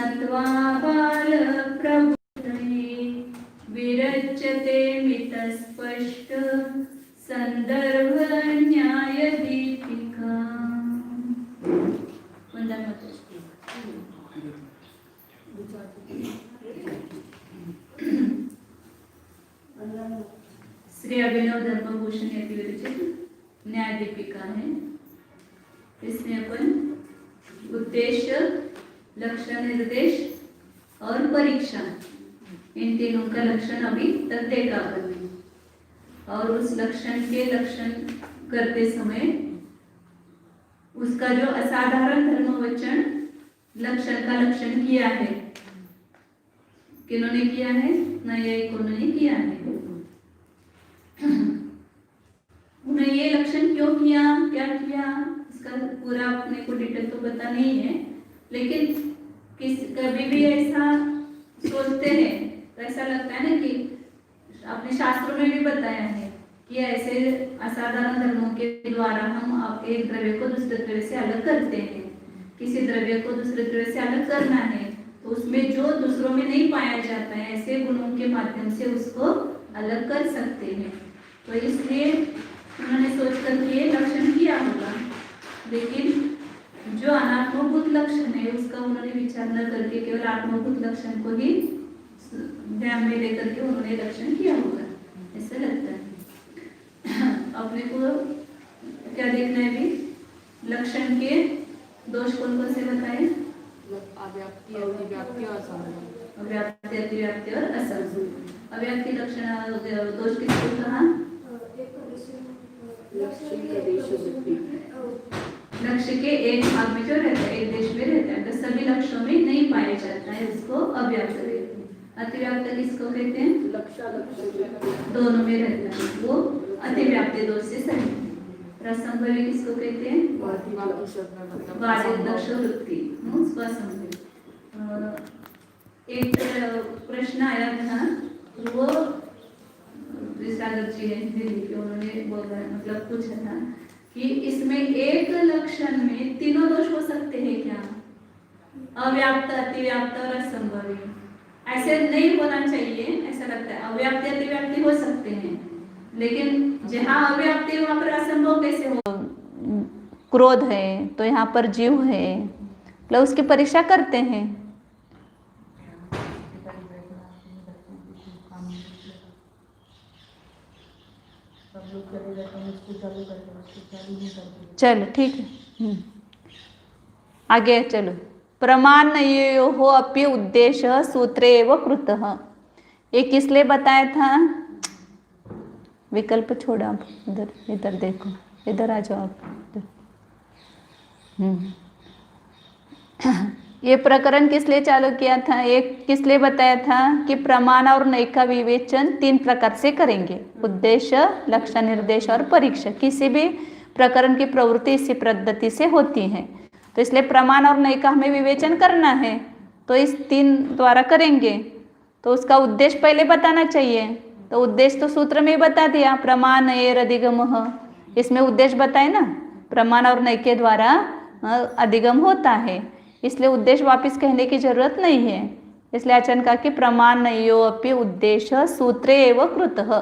मत्वा बालप्रबुद्धये विरच्यते मितस्पष्ट संदर्भ न्यायदीपिका। श्री अभिनव धर्मभूषण याची विरचित न्यायदीपिका है। इसमें अपन उद्देश्य, लक्षण निर्देश और परीक्षा, इन तीनों का लक्षण अभी तक देखा अपन। और उस लक्षण के लक्षण करते समय उसका जो असाधारण धर्मवचन लक्षण का लक्षण किया है, किन्होंने किया है? नैयायिकों ने किया है। उन्हें ये लक्षण क्यों किया, क्या किया, इसका पूरा अपने को डिटेल तो पता नहीं है, लेकिन कभी भी ऐसा सोचते हैं तो ऐसा लगता है ना कि अपने शास्त्रों में भी बताया है कि ऐसे असाधारण धर्मों के द्वारा हम एक द्रव्य को दूसरे द्रव्य से अलग करते हैं। किसी द्रव्य को दूसरे द्रव्य से अलग करना है तो उसमें जो दूसरों में नहीं पाया जाता है, ऐसे गुणों के माध्यम से उसको अलग कर सकते हैं। तो इसलिए उन्होंने सोच कर ये लक्षण किया होगा, लेकिन जो अनात्मभूत लक्षण है उसका उन्होंने विचार न करके केवल आत्मभूत लक्षण को ही ध्यान में लेकर के उन्होंने लक्षण किया होगा, ऐसा लगता है। अपने को क्या देखना है भी, लक्षण के दोष कौन कौन से बताए? अव्याप्ति, अतिव्याप्ति और असंभव। अव्याप्ति, अतिव्याप्ति और असंभव। अव्याप्ति लक्षण दोष किसको कहा? लक्ष्य के एक भाग में जो रहता है, एक देश में रहता है, तो सभी लक्ष्यों में नहीं पाया जाता है, उसको अव्याप्त कहते हैं। अतिव्याप्त किसको कहते हैं? दोनों में रहता है, वो अतिव्याप्ति दोष से सही। असंभवी किसको कहते हैं? बाधित लक्ष्य वृत्ति, उसको असंभवी। एक प्रश्न आया था, वो सागर जी है दिल्ली के, उन्होंने बोला, मतलब पूछा था कि इसमें एक लक्षण में तीनों दोष हो सकते हैं क्या? अव्याप्त, अतिव्याप्त और असंभवी। ऐसे नहीं होना चाहिए, ऐसा लगता है। अव्याप्ति, अतिव्याप्ति हो सकते हैं, लेकिन जहाँ अव्याप्ति वहाँ पर असंभव कैसे हो? क्रोध है तो यहाँ पर जीव है, मतलब उसकी परीक्षा करते हैं। चलो ठीक है, आगे चलो। प्रमाणयोः अपि उद्देश्य सूत्रे एव कृतः। ये किस लिए बताया था? विकल्प छोड़ा, आप इधर इधर देखो, इधर आ जाओ आप। ये प्रकरण किस लिए चालू किया था? एक किस लिए बताया था कि प्रमाण और नय का विवेचन तीन प्रकार से करेंगे, उद्देश्य, लक्षण निर्देश और परीक्षा। किसी भी प्रकरण की प्रवृत्ति इसी पद्धति से होती है, तो इसलिए प्रमाण और नय का हमें विवेचन करना है, तो इस तीन द्वारा करेंगे। तो उसका उद्देश्य पहले बताना चाहिए, तो उद्देश्य तो सूत्र में ही बता दिया, प्रमाण नयेर अधिगमः, इसमें उद्देश्य बताए ना, प्रमाण और नय के द्वारा अधिगम होता है, इसलिए उद्देश्य वापस कहने की जरूरत नहीं है। इसलिए आचार्य कहा कि प्रमाण नयो अपि उद्देश्य सूत्रे एव कृतः,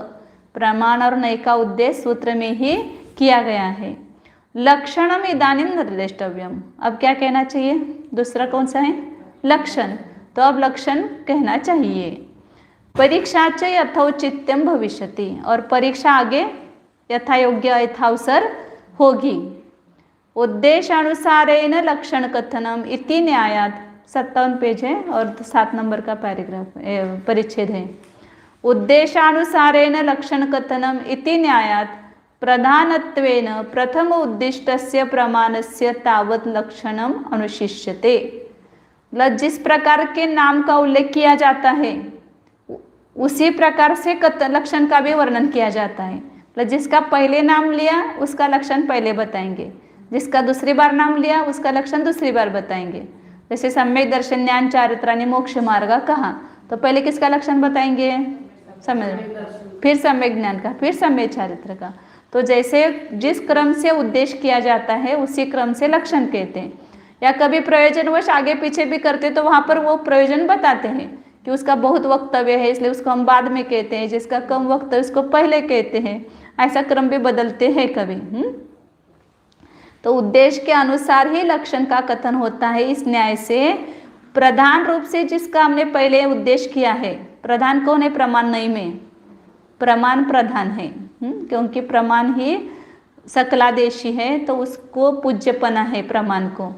प्रमाण और नय का उद्देश्य सूत्र में ही किया गया है। लक्षणम इदानीं निर्देष्टव्यम, अब क्या कहना चाहिए? दूसरा कौन सा है? लक्षण। तो अब लक्षण कहना चाहिए। परीक्षा च यथौचित्यम भविष्यति, और परीक्षा आगे यथा योग्य यथावसर होगी। उद्देशानुसारेण लक्षण कथनम इति न्यायात, 57 पेज है और 7 नंबर का पैराग्राफ परिच्छेद है। उद्देशानुसारेण लक्षण कथनम इति न्यायात प्रधानत्वेन प्रथम उद्दिष्टस्य प्रमाणस्य तावत् लक्षणम अनुशिष्यते। मतलब जिस प्रकार के नाम का उल्लेख किया जाता है उसी प्रकार से लक्षण का भी वर्णन किया जाता है। मतलब जिसका पहले नाम लिया उसका लक्षण पहले बताएंगे, जिसका दूसरी बार नाम लिया उसका लक्षण दूसरी बार बताएंगे। जैसे सम्यक दर्शन ज्ञान चारित्राणि मोक्ष मार्ग कहा, तो पहले किसका लक्षण बताएंगे? सम्यक, फिर सम्यक ज्ञान का, फिर सम्यक चारित्र का। तो जैसे जिस क्रम से उद्देश्य किया जाता है उसी क्रम से लक्षण कहते हैं। या कभी प्रयोजनवश आगे पीछे भी करते तो वहाँ पर वो प्रयोजन बताते हैं कि उसका बहुत वक्तव्य है इसलिए उसको हम बाद में कहते हैं, जिसका कम वक्तव्य उसको पहले कहते हैं। ऐसा क्रम भी बदलते हैं कभी। तो उद्देश्य के अनुसार ही लक्षण का कथन होता है। इस न्याय से प्रधान रूप से जिसका हमने पहले उद्देश्य किया है, प्रधान कौन है प्रमाण नहीं में, प्रमाण प्रधान है, क्योंकि प्रमाण ही सकलादेशी है तो उसको पूज्यपना है प्रमाण को,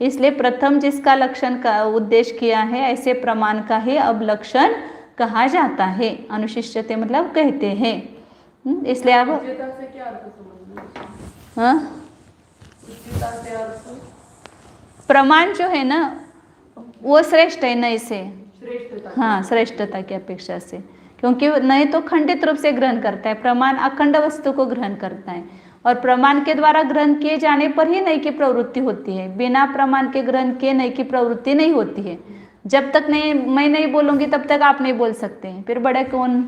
इसलिए प्रथम जिसका लक्षण का उद्देश्य किया है ऐसे प्रमाण का ही अब लक्षण कहा जाता है। अनुशिष्यते मतलब कहते हैं। इसलिए अब हाँ प्रमाण जो है ना वो श्रेष्ठ है नए से, हाँ श्रेष्ठता की अपेक्षा से, क्योंकि नए तो खंडित रूप से ग्रहण करता है, प्रमाण अखंड वस्तु को ग्रहण करता है और प्रमाण के द्वारा ग्रहण किए जाने पर ही नई की प्रवृत्ति होती है। बिना प्रमाण के ग्रहण किए नई की प्रवृत्ति नहीं होती है। जब तक नहीं मैं नहीं बोलूँगी तब तक आप नहीं बोल सकते हैं, फिर बड़े कौन।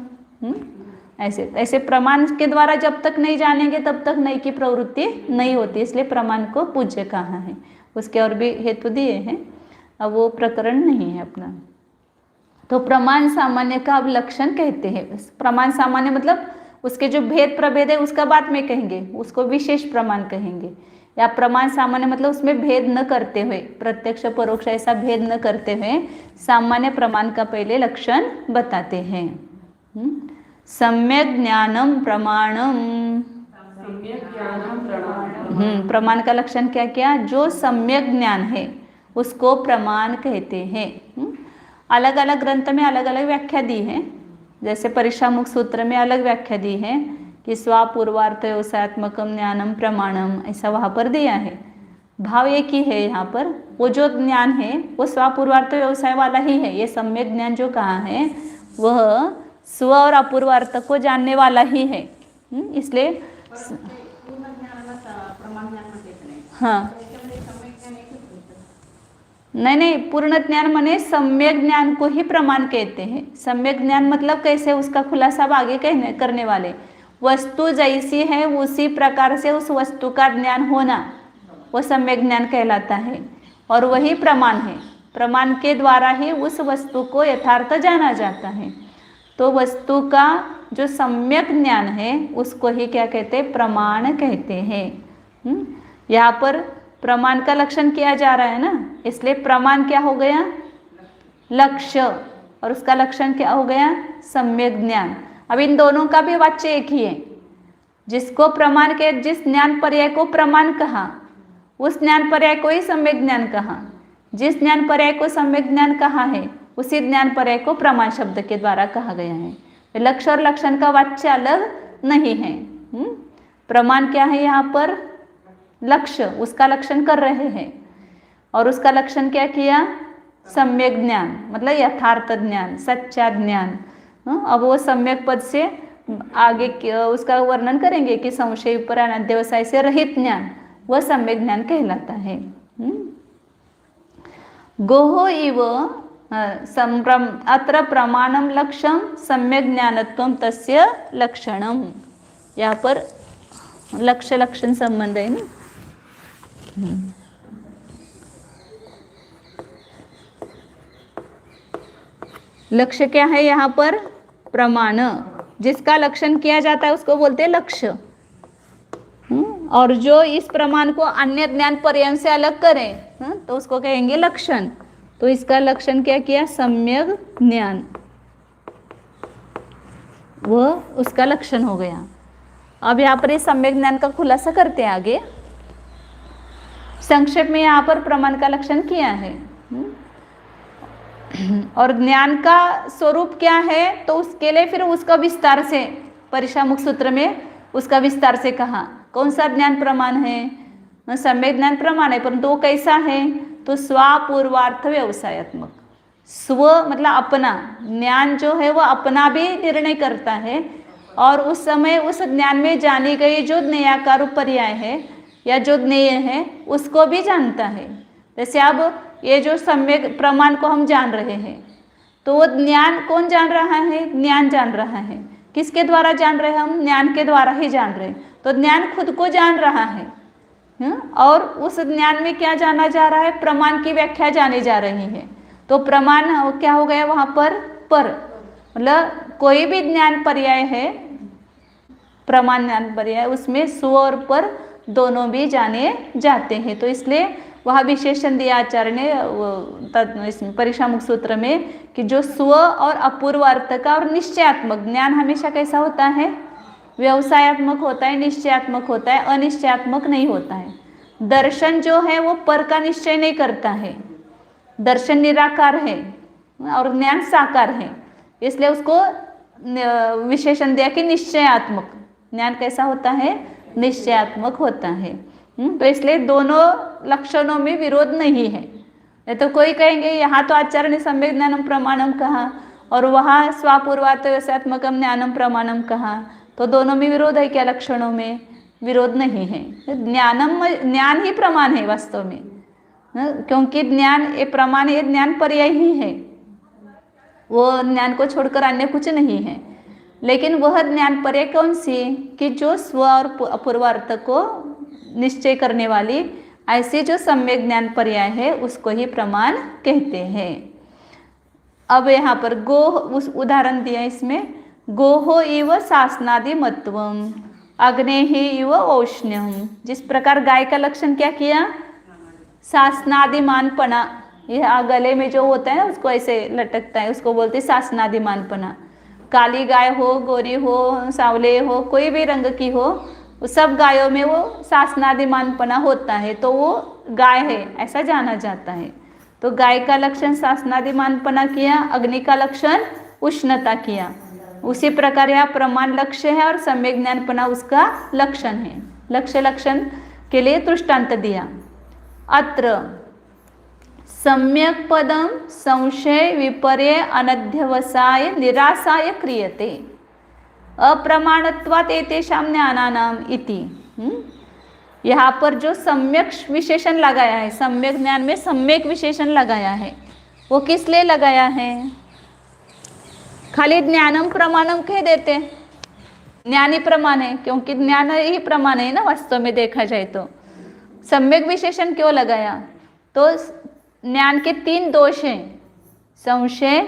ऐसे ऐसे प्रमाण के द्वारा जब तक नहीं जानेंगे तब तक नई की प्रवृत्ति नहीं होती, इसलिए प्रमाण को पूज्य कहा है। उसके और भी हेतु दिए हैं, अब वो प्रकरण नहीं है अपना। तो प्रमाण सामान्य का अब लक्षण कहते हैं। प्रमाण सामान्य मतलब उसके जो भेद प्रभेद है उसका बाद में कहेंगे, उसको विशेष प्रमाण कहेंगे। या प्रमाण सामान्य मतलब उसमें भेद न करते हुए, प्रत्यक्ष परोक्ष ऐसा भेद न करते हुए सामान्य प्रमाण का पहले लक्षण बताते हैं। सम्यक ज्ञानम प्रमाणम, प्रमाण का लक्षण क्या क्या, जो सम्यक ज्ञान है उसको प्रमाण कहते हैं। अलग अलग ग्रंथ में अलग अलग व्याख्या दी है। जैसे परीक्षामुख सूत्र में अलग व्याख्या दी है कि स्वापूर्वार्थ व्यवसायत्मकम ज्ञानम प्रमाणम, ऐसा वहाँ पर दिया है। भाव एक ही है यहाँ पर, वो जो ज्ञान है वो स्वापूर्वार्थ व्यवसाय वाला ही है। ये सम्यक ज्ञान जो कहा है वह स्व और अपूर्वार्थ को जानने वाला ही है। इसलिए हाँ नहीं, पूर्ण ज्ञान माने सम्यक ज्ञान को ही प्रमाण कहते हैं। सम्यक ज्ञान मतलब कैसे, उसका खुलासा अब आगे करने वाले। वस्तु जैसी है उसी प्रकार से उस वस्तु का ज्ञान होना वो सम्यक ज्ञान कहलाता है और वही प्रमाण है। प्रमाण के द्वारा ही उस वस्तु को यथार्थ जाना जाता है। तो वस्तु का जो सम्यक ज्ञान है उसको ही क्या कहते हैं, प्रमाण कहते हैं। यहाँ पर प्रमाण का लक्षण किया जा रहा है ना, इसलिए प्रमाण क्या हो गया, लक्ष्य, और उसका लक्षण क्या हो गया, सम्यक ज्ञान। अब इन दोनों का भी वाच्य एक ही है। जिसको प्रमाण के, जिस ज्ञान पर्याय को प्रमाण कहा उस ज्ञान पर्याय को ही सम्यक ज्ञान कहा। जिस ज्ञान पर्याय को सम्यक ज्ञान कहा है उसी ज्ञान पर्याय को प्रमाण शब्द के द्वारा कहा गया है। लक्ष्य और लक्षण का वाच्य अलग नहीं है। प्रमाण क्या है यहाँ पर, लक्ष्य, उसका लक्षण कर रहे हैं और उसका लक्षण क्या किया, सम्यक ज्ञान मतलब यथार्थ ज्ञान, सच्चा ज्ञान। अब वो सम्यक पद से आगे उसका वर्णन करेंगे कि संशय पर अनाद्यवसाय से रहित ज्ञान वह सम्यक ज्ञान कहलाता है। गोह इव अत्र प्रमाणम लक्ष्यम सम्यक ज्ञानत्वम तस्य लक्षणम। यहाँ पर लक्ष्य लक्षण संबंध है ना। लक्ष्य क्या है यहाँ पर, प्रमाण। जिसका लक्षण किया जाता है उसको बोलते हैं लक्ष्य। और जो इस प्रमाण को अन्य ज्ञान पर्याय से अलग करे तो उसको कहेंगे लक्षण। तो इसका लक्षण क्या किया, सम्यक ज्ञान, वह उसका लक्षण हो गया। अब यहाँ पर इस सम्यक ज्ञान का खुलासा करते हैं आगे। संक्षेप में यहाँ पर प्रमाण का लक्षण किया है और ज्ञान का स्वरूप क्या है तो उसके लिए फिर उसका विस्तार से परीक्षामुख सूत्र में उसका विस्तार से कहा। कौन सा ज्ञान प्रमाण है, सम्यक ज्ञान प्रमाण है, परंतु वो कैसा है तो स्वापूर्वार्थ व्यवसायत्मक। स्व मतलब अपना ज्ञान जो है वो अपना भी निर्णय करता है और उस समय उस ज्ञान में जानी गई जो ज्ञेयाकार पर्याय है या जो ज्ञेय है उसको भी जानता है। जैसे अब ये जो सम्यक प्रमाण को हम जान रहे हैं तो वो ज्ञान कौन जान रहा है, ज्ञान जान रहा है। किसके द्वारा जान रहे हैं हम, ज्ञान के द्वारा ही जान रहे हैं। तो ज्ञान खुद को जान रहा है, और उस ज्ञान में क्या जाना जा रहा है, प्रमाण की व्याख्या जानी जा रही है। तो प्रमाण क्या हो गया वहां पर मतलब कोई भी ज्ञान पर्याय है, प्रमाण ज्ञान पर्याय, उसमें स्व और पर दोनों भी जाने जाते हैं। तो इसलिए वह विशेषण दिया आचार्य ने इसमें परीक्षा मुख सूत्र में कि जो स्व और अपूर्व अर्थ का और निश्चयात्मक ज्ञान हमेशा कैसा होता है, व्यवसायत्मक होता है, निश्चयात्मक होता है, अनिश्चयात्मक नहीं होता है। दर्शन जो है वो पर का निश्चय नहीं करता है, दर्शन निराकार है और ज्ञान साकार है, इसलिए उसको विशेषण दिया कि निश्चयात्मक ज्ञान कैसा होता है, निश्चयात्मक होता है। तो इसलिए दोनों लक्षणों में विरोध नहीं है। नहीं तो कोई कहेंगे यहाँ तो आचार्य ने सम्यक ज्ञानम प्रमाणम कहा और वहाँ स्वापूर्वार्थ व्यवसायत्मकम ज्ञानम प्रमाणम कहा, तो दोनों में विरोध है क्या? लक्षणों में विरोध नहीं है। ज्ञान ही प्रमाण है वास्तव में, क्योंकि ज्ञान ये प्रमाण, ये ज्ञान पर्याय ही है, वो ज्ञान को छोड़कर अन्य कुछ नहीं है। लेकिन वह ज्ञान पर्याय कौन सी कि जो स्व और अपूर्वार्थ को निश्चय करने वाली ऐसी जो सम्यक ज्ञान पर्याय है उसको ही प्रमाण कहते हैं। अब यहाँ पर गो उस उदाहरण दिया इसमें, गोहो इव शासनादि मत्वम अग्नेहि इव औष्ण्यम। जिस प्रकार गाय का लक्षण क्या किया, शासनादिमानपना, यह गले में जो होता है ना उसको ऐसे लटकता है, उसको बोलते हैं शासनादिमानपना। काली गाय हो, गोरी हो, सांवले हो, कोई भी रंग की हो, सब गायों में वो शासनादिमानपना होता है, तो वो गाय है ऐसा जाना जाता है। तो गाय का लक्षण शासनादिमानपना किया, अग्नि का लक्षण उष्णता किया। उसी प्रकार यह प्रमाण लक्ष्य है और सम्यक ज्ञानपना उसका लक्षण है। लक्ष्य लक्षण के लिए दृष्टांत दिया। अत्र सम्यक पदम संशय विपर्य अनध्यवसाय निरासाय क्रियते अप्रमाणत्वात् एतेषां ज्ञानानाम इति। यहाँ पर जो सम्यक विशेषण लगाया है, सम्यक ज्ञान में सम्यक विशेषण लगाया है, वो किस लिए लगाया है? खाली ज्ञानम प्रमाणम कह देते, ज्ञान ही प्रमाण है, क्योंकि ज्ञान ही प्रमाण है ना वास्तव में देखा जाए तो। सम्यक विशेषण क्यों लगाया? तो ज्ञान के 3 दोष हैं, संशय,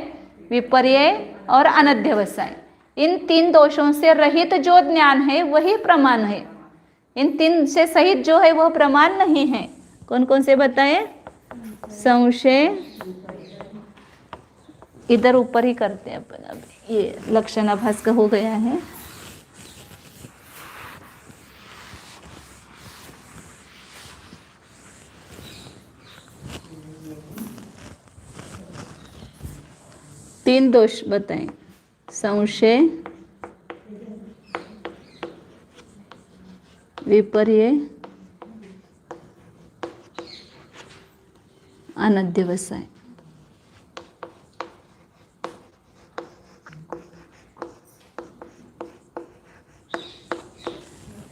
विपर्य और अनध्यवसाय। इन 3 दोषों से रहित जो ज्ञान है वही प्रमाण है, इन 3 से सहित जो है वह प्रमाण नहीं है। कौन कौन से बताए? संशय, इधर ऊपर ही करते हैं अपन, अब ये लक्षण आभास का हो गया है। तीन दोष बताएं, संशय, विपर्य, अनध्यवसाय।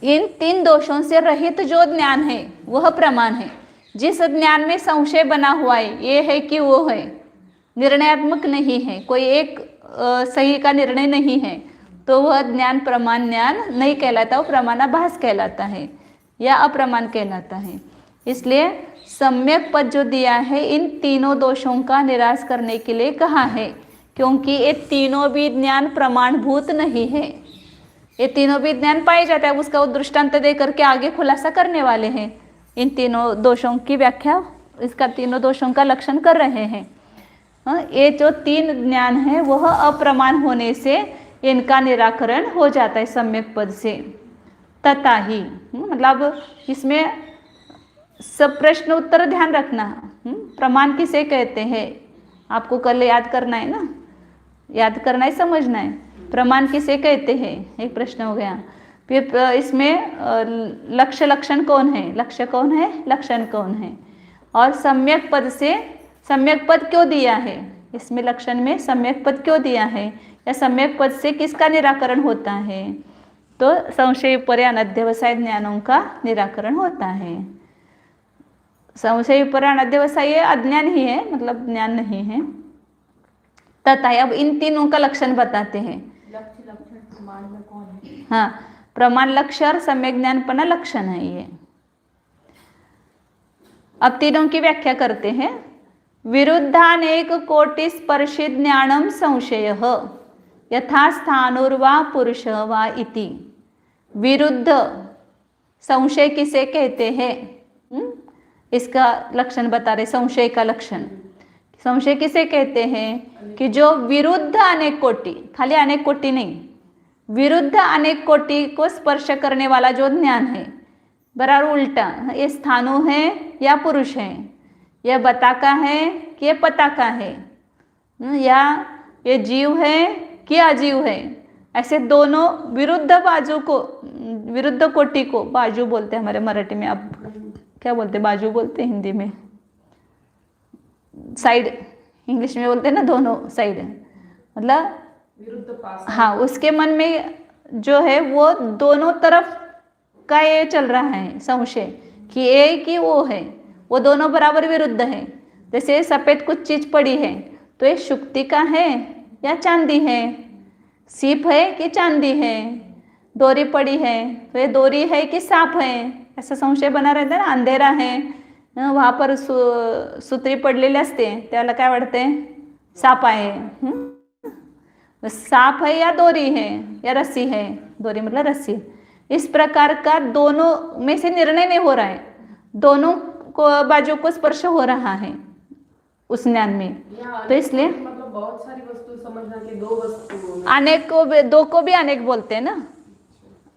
इन 3 दोषों से रहित जो ज्ञान है वह प्रमाण है। जिस ज्ञान में संशय बना हुआ है, ये है कि वो है, निर्णयात्मक नहीं है, कोई एक सही का निर्णय नहीं है, तो वह ज्ञान प्रमाण ज्ञान नहीं कहलाता, वो प्रमाणाभास कहलाता है या अप्रमाण कहलाता है। इसलिए सम्यक पद जो दिया है इन तीनों दोषों का निराश करने के लिए कहा है, क्योंकि ये तीनों भी ज्ञान प्रमाणभूत नहीं है। ये तीनों भी ज्ञान पाए जाता है, उसका दृष्टांत दे करके आगे खुलासा करने वाले हैं। इन तीनों दोषों की व्याख्या, इसका तीनों दोषों का लक्षण कर रहे हैं। ये जो 3 ज्ञान है वह अप्रमाण होने से इनका निराकरण हो जाता है सम्यक पद से। तथा ही मतलब इसमें सब प्रश्न उत्तर ध्यान रखना। प्रमाण किसे कहते हैं आपको कल याद करना है ना, याद करना है, समझना है। प्रमाण किसे कहते हैं, एक प्रश्न हो गया। फिर इसमें लक्ष्य लक्षण कौन है, लक्ष्य कौन है, लक्षण कौन है, और सम्यक पद से सम्यक पद क्यों दिया है, इसमें लक्षण में सम्यक पद क्यों दिया है, या सम्यक पद से किसका निराकरण होता है। तो संशय विपर्य अनध्यवसाय ज्ञानों का निराकरण होता है। संशय विपर्य अनध्यवसाय अज्ञान ही है, मतलब ज्ञान नहीं है। तथा अब इन तीनों का लक्षण बताते हैं। लक्ष्य लक्षण प्रमाण में कौन है? हाँ, प्रमाण लक्ष्य और सम्यक ज्ञानपना लक्षण है ये। अब तीनों की व्याख्या करते हैं। विरुद्धानेक कोटि स्पर्शी ज्ञानम संशयः यथा स्थानुर्वा पुरुष वा इति। विरुद्ध संशय किसे कहते हैं? इसका लक्षण बता रहे, संशय का लक्षण। संशय किसे कहते हैं? कि जो विरुद्ध अनेक कोटि, खाली अनेक कोटि नहीं, विरुद्ध अनेक कोटि को स्पर्श करने वाला जो ज्ञान है, बराबर उल्टा, ये स्थानु है या पुरुष है, यह बता का है कि ये पता का है, या ये जीव है कि अजीव है, ऐसे दोनों विरुद्ध बाजू को, विरुद्ध कोटि को, बाजू बोलते हैं हमारे मराठी में, अब क्या बोलते हैं, बाजू बोलते हैं हिंदी में, साइड, इंग्लिश में बोलते हैं ना दोनों साइड, मतलब विरुद्ध पास। हाँ, उसके मन में जो है वो दोनों तरफ का ये चल रहा है संशय कि ये कि वो है, वो दोनों बराबर विरुद्ध है। जैसे सफ़ेद कुछ चीज़ पड़ी है तो ये शुक्ति का है या चांदी है, सीप है कि चांदी है, दोरी पड़ी है तो ये दोरी है कि सांप है, ऐसा संशय बना रहता है ना। अंधेरा है, वहाँ पर सूत्री पडलेली असते, त्याला काय वाटते, साप आहे, सांप है या दोरी है या रस्सी है, दोरी मतलब रस्सी। इस प्रकार का दोनों में से निर्णय नहीं हो रहा है, दोनों को बाजू को स्पर्श हो रहा है उस ज्ञान में, तो इसलिए मतलब बहुत सारी वस्तु समझना कि दो वस्तु, अनेक को, दो को भी अनेक बोलते हैं ना,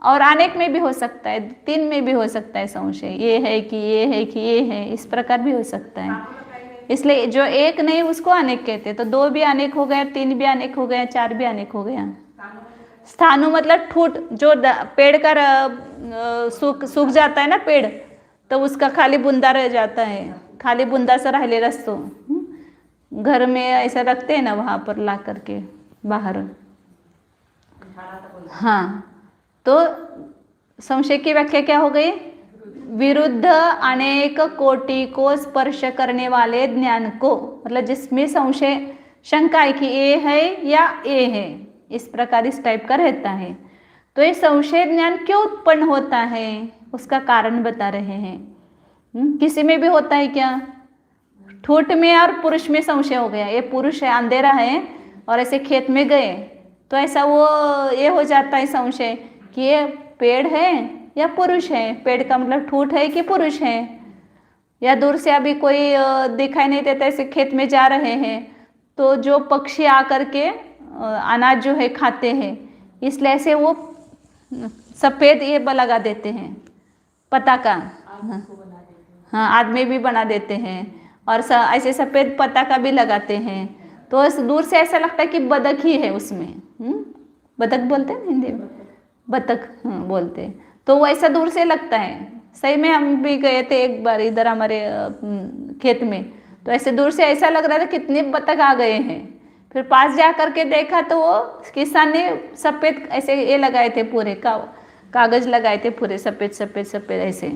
और अनेक में भी हो सकता है, तीन में भी हो सकता है संशय, ये है कि ये है कि ये है, इस प्रकार भी हो सकता है। इसलिए जो एक नहीं उसको अनेक कहते हैं। तो दो भी अनेक हो गया, तीन भी अनेक हो गया, चार भी अनेक हो गया। स्थानु मतलब ठूट, जो पेड़ का सूख जाता है ना पेड़, तो उसका खाली बुंदा रह जाता है, खाली बुंदा सा राहिलेला असतो, घर में ऐसा रखते हैं ना, वहाँ पर ला करके बाहर। हाँ, तो संशय की व्याख्या क्या हो गई? विरुद्ध अनेक कोटि को स्पर्श करने वाले ज्ञान को, मतलब जिसमें संशय, शंका है कि ए है या ए है, इस प्रकार इस टाइप का रहता है। तो ये संशय ज्ञान क्यों उत्पन्न होता है, उसका कारण बता रहे हैं। किसी में भी होता है क्या? ठूठ में और पुरुष में संशय हो गया, ये पुरुष है, अंधेरा है, और ऐसे खेत में गए तो ऐसा वो ये हो जाता है संशय कि ये पेड़ है या पुरुष है, पेड़ का मतलब ठूठ है कि पुरुष है। या दूर से अभी कोई दिखाई नहीं देता, ऐसे खेत में जा रहे हैं तो जो पक्षी आकर के अनाज जो है खाते हैं, इसलिए ऐसे वो सफ़ेद ये लगा देते हैं पताका, हाँ आदमी भी बना देते हैं, और ऐसे सफ़ेद पताका भी लगाते हैं। तो दूर से ऐसा लगता है कि बतख ही है उसमें, बतख बोलते हैं हिंदी में, बतख बोलते हैं, तो वो ऐसा दूर से लगता है। सही में हम भी गए थे एक बार इधर हमारे खेत में, तो ऐसे दूर से ऐसा लग रहा था कितने बतख आ गए हैं। फिर पास जा करके देखा तो वो किसान ने सफ़ेद ऐसे ये लगाए थे, पूरे कागज़ लगाए थे पूरे सफ़ेद सफ़ेद सफ़ेद ऐसे,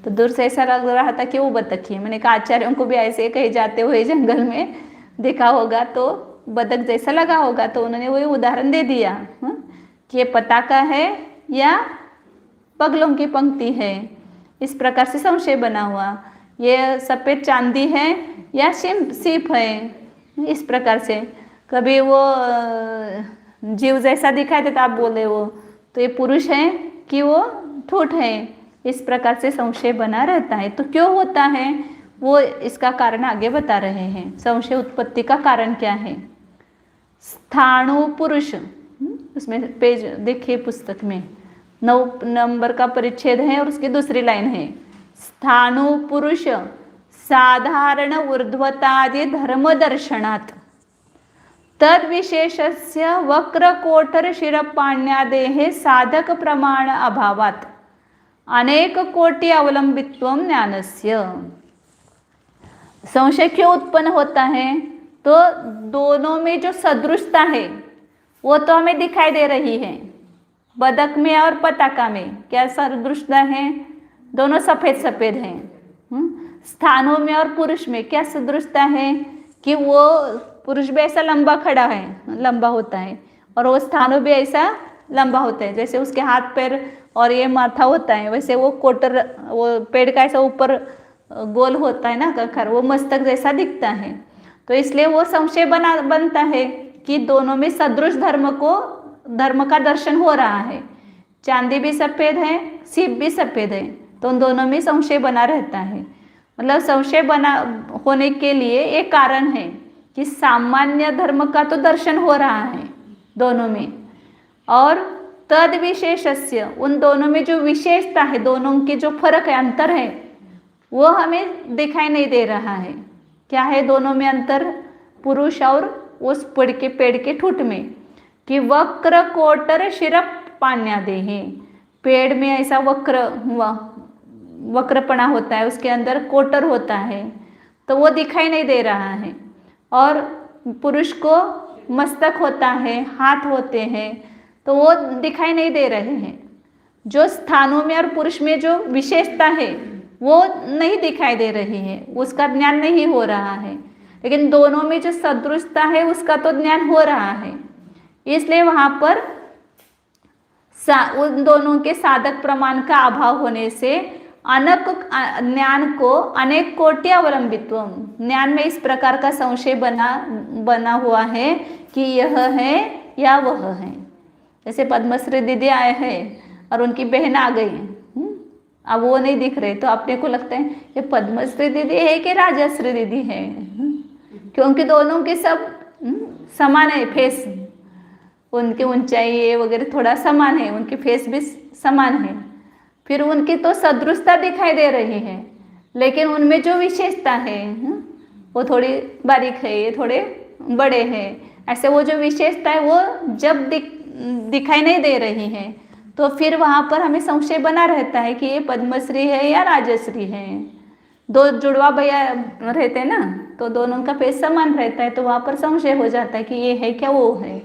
तो दूर से ऐसा लग रहा था कि वो बतख ही। मैंने कहा आचार्यों को भी ऐसे कहीं जाते हुए जंगल में देखा होगा तो बतख जैसा लगा होगा, तो उन्होंने वही उदाहरण दे दिया कि ये पताका है या पगलों की पंक्ति है, इस प्रकार से संशय बना हुआ। ये सफ़ेद चांदी है या सीप है, इस प्रकार से। कभी वो जीव जैसा दिखाई देता, आप बोले वो तो ये पुरुष है कि वो ठूठ है, इस प्रकार से संशय बना रहता है। तो क्यों होता है वो, इसका कारण आगे बता रहे हैं। संशय उत्पत्ति का कारण क्या है? स्थाणु पुरुष, उसमें पेज देखिए पुस्तक में 9 नंबर का परिच्छेद है और उसकी दूसरी लाइन है, स्थाणु पुरुष साधारण ऊर्ध्वतादि धर्म दर्शनात् तद विशेषस्य वक्र कोटर शिरपाण्यादेः साधक प्रमाण अभावात् अनेक कोटि अवलंबित्वम ज्ञानस्य। संशय क्यों उत्पन्न होता है? तो दोनों में जो सदृशता है वो तो हमें दिखाई दे रही है, बदक में और पताका में क्या सदृशता है? दोनों सफ़ेद सफ़ेद हैं। स्थानों में और पुरुष में क्या सदृशता है कि वो पुरुष भी ऐसा लंबा खड़ा है, लंबा होता है, और वो स्थानों भी ऐसा लंबा होता है, जैसे उसके हाथ पैर और ये माथा होता है, वैसे वो कोटर, वो पेड़ का ऐसा ऊपर गोल होता है ना कखर, वो मस्तक जैसा दिखता है। तो इसलिए वो संशय बनता है कि दोनों में सदृश धर्म का दर्शन हो रहा है। चांदी भी सफ़ेद है, सीप भी सफ़ेद है, तो उन दोनों में संशय बना रहता है। मतलब संशय बना होने के लिए एक कारण है कि सामान्य धर्म का तो दर्शन हो रहा है दोनों में, और तद विशेषस्य, उन दोनों में जो विशेषता है, दोनों के जो फर्क है, अंतर है, वो हमें दिखाई नहीं दे रहा है। क्या है दोनों में अंतर? पुरुष और उस पेड़ के ठूठ में, कि वक्र कोटर शिरप पान्या देहे, पेड़ में ऐसा वक्रपणा होता है, उसके अंदर कोटर होता है, तो वो दिखाई नहीं दे रहा है। और पुरुष को मस्तक होता है, हाथ होते हैं, तो वो दिखाई नहीं दे रहे हैं। जो स्थानों में और पुरुष में जो विशेषता है वो नहीं दिखाई दे रही है, उसका ज्ञान नहीं हो रहा है। लेकिन दोनों में जो सदृशता है उसका तो ज्ञान हो रहा है। इसलिए वहाँ पर उन दोनों के साधक प्रमाण का अभाव होने से ज्ञान को अनेक कोटि अवलंबित्व, ज्ञान में इस प्रकार का संशय बना हुआ है कि यह है या वह है। जैसे पद्मश्री दीदी आए हैं और उनकी बहन आ गई है, अब वो नहीं दिख रहे, तो अपने को लगता है ये पद्मश्री दीदी है कि राजश्री दीदी है, क्योंकि दोनों के सब समान है, फेस, उनकी ऊंचाई ये वगैरह थोड़ा समान है, उनके फेस भी समान है, फिर उनकी तो सदृशता दिखाई दे रही है, लेकिन उनमें जो विशेषता है वो थोड़ी बारीक है, ये थोड़े बड़े हैं, ऐसे वो जो विशेषता है वो जब दिखाई नहीं दे रही है, तो फिर वहाँ पर हमें संशय बना रहता है कि ये पद्मश्री है या राजश्री है। दो जुड़वा भैया रहते हैं ना, तो दोनों का फेस समान रहता है, तो वहाँ पर संशय हो जाता है कि ये है क्या वो है।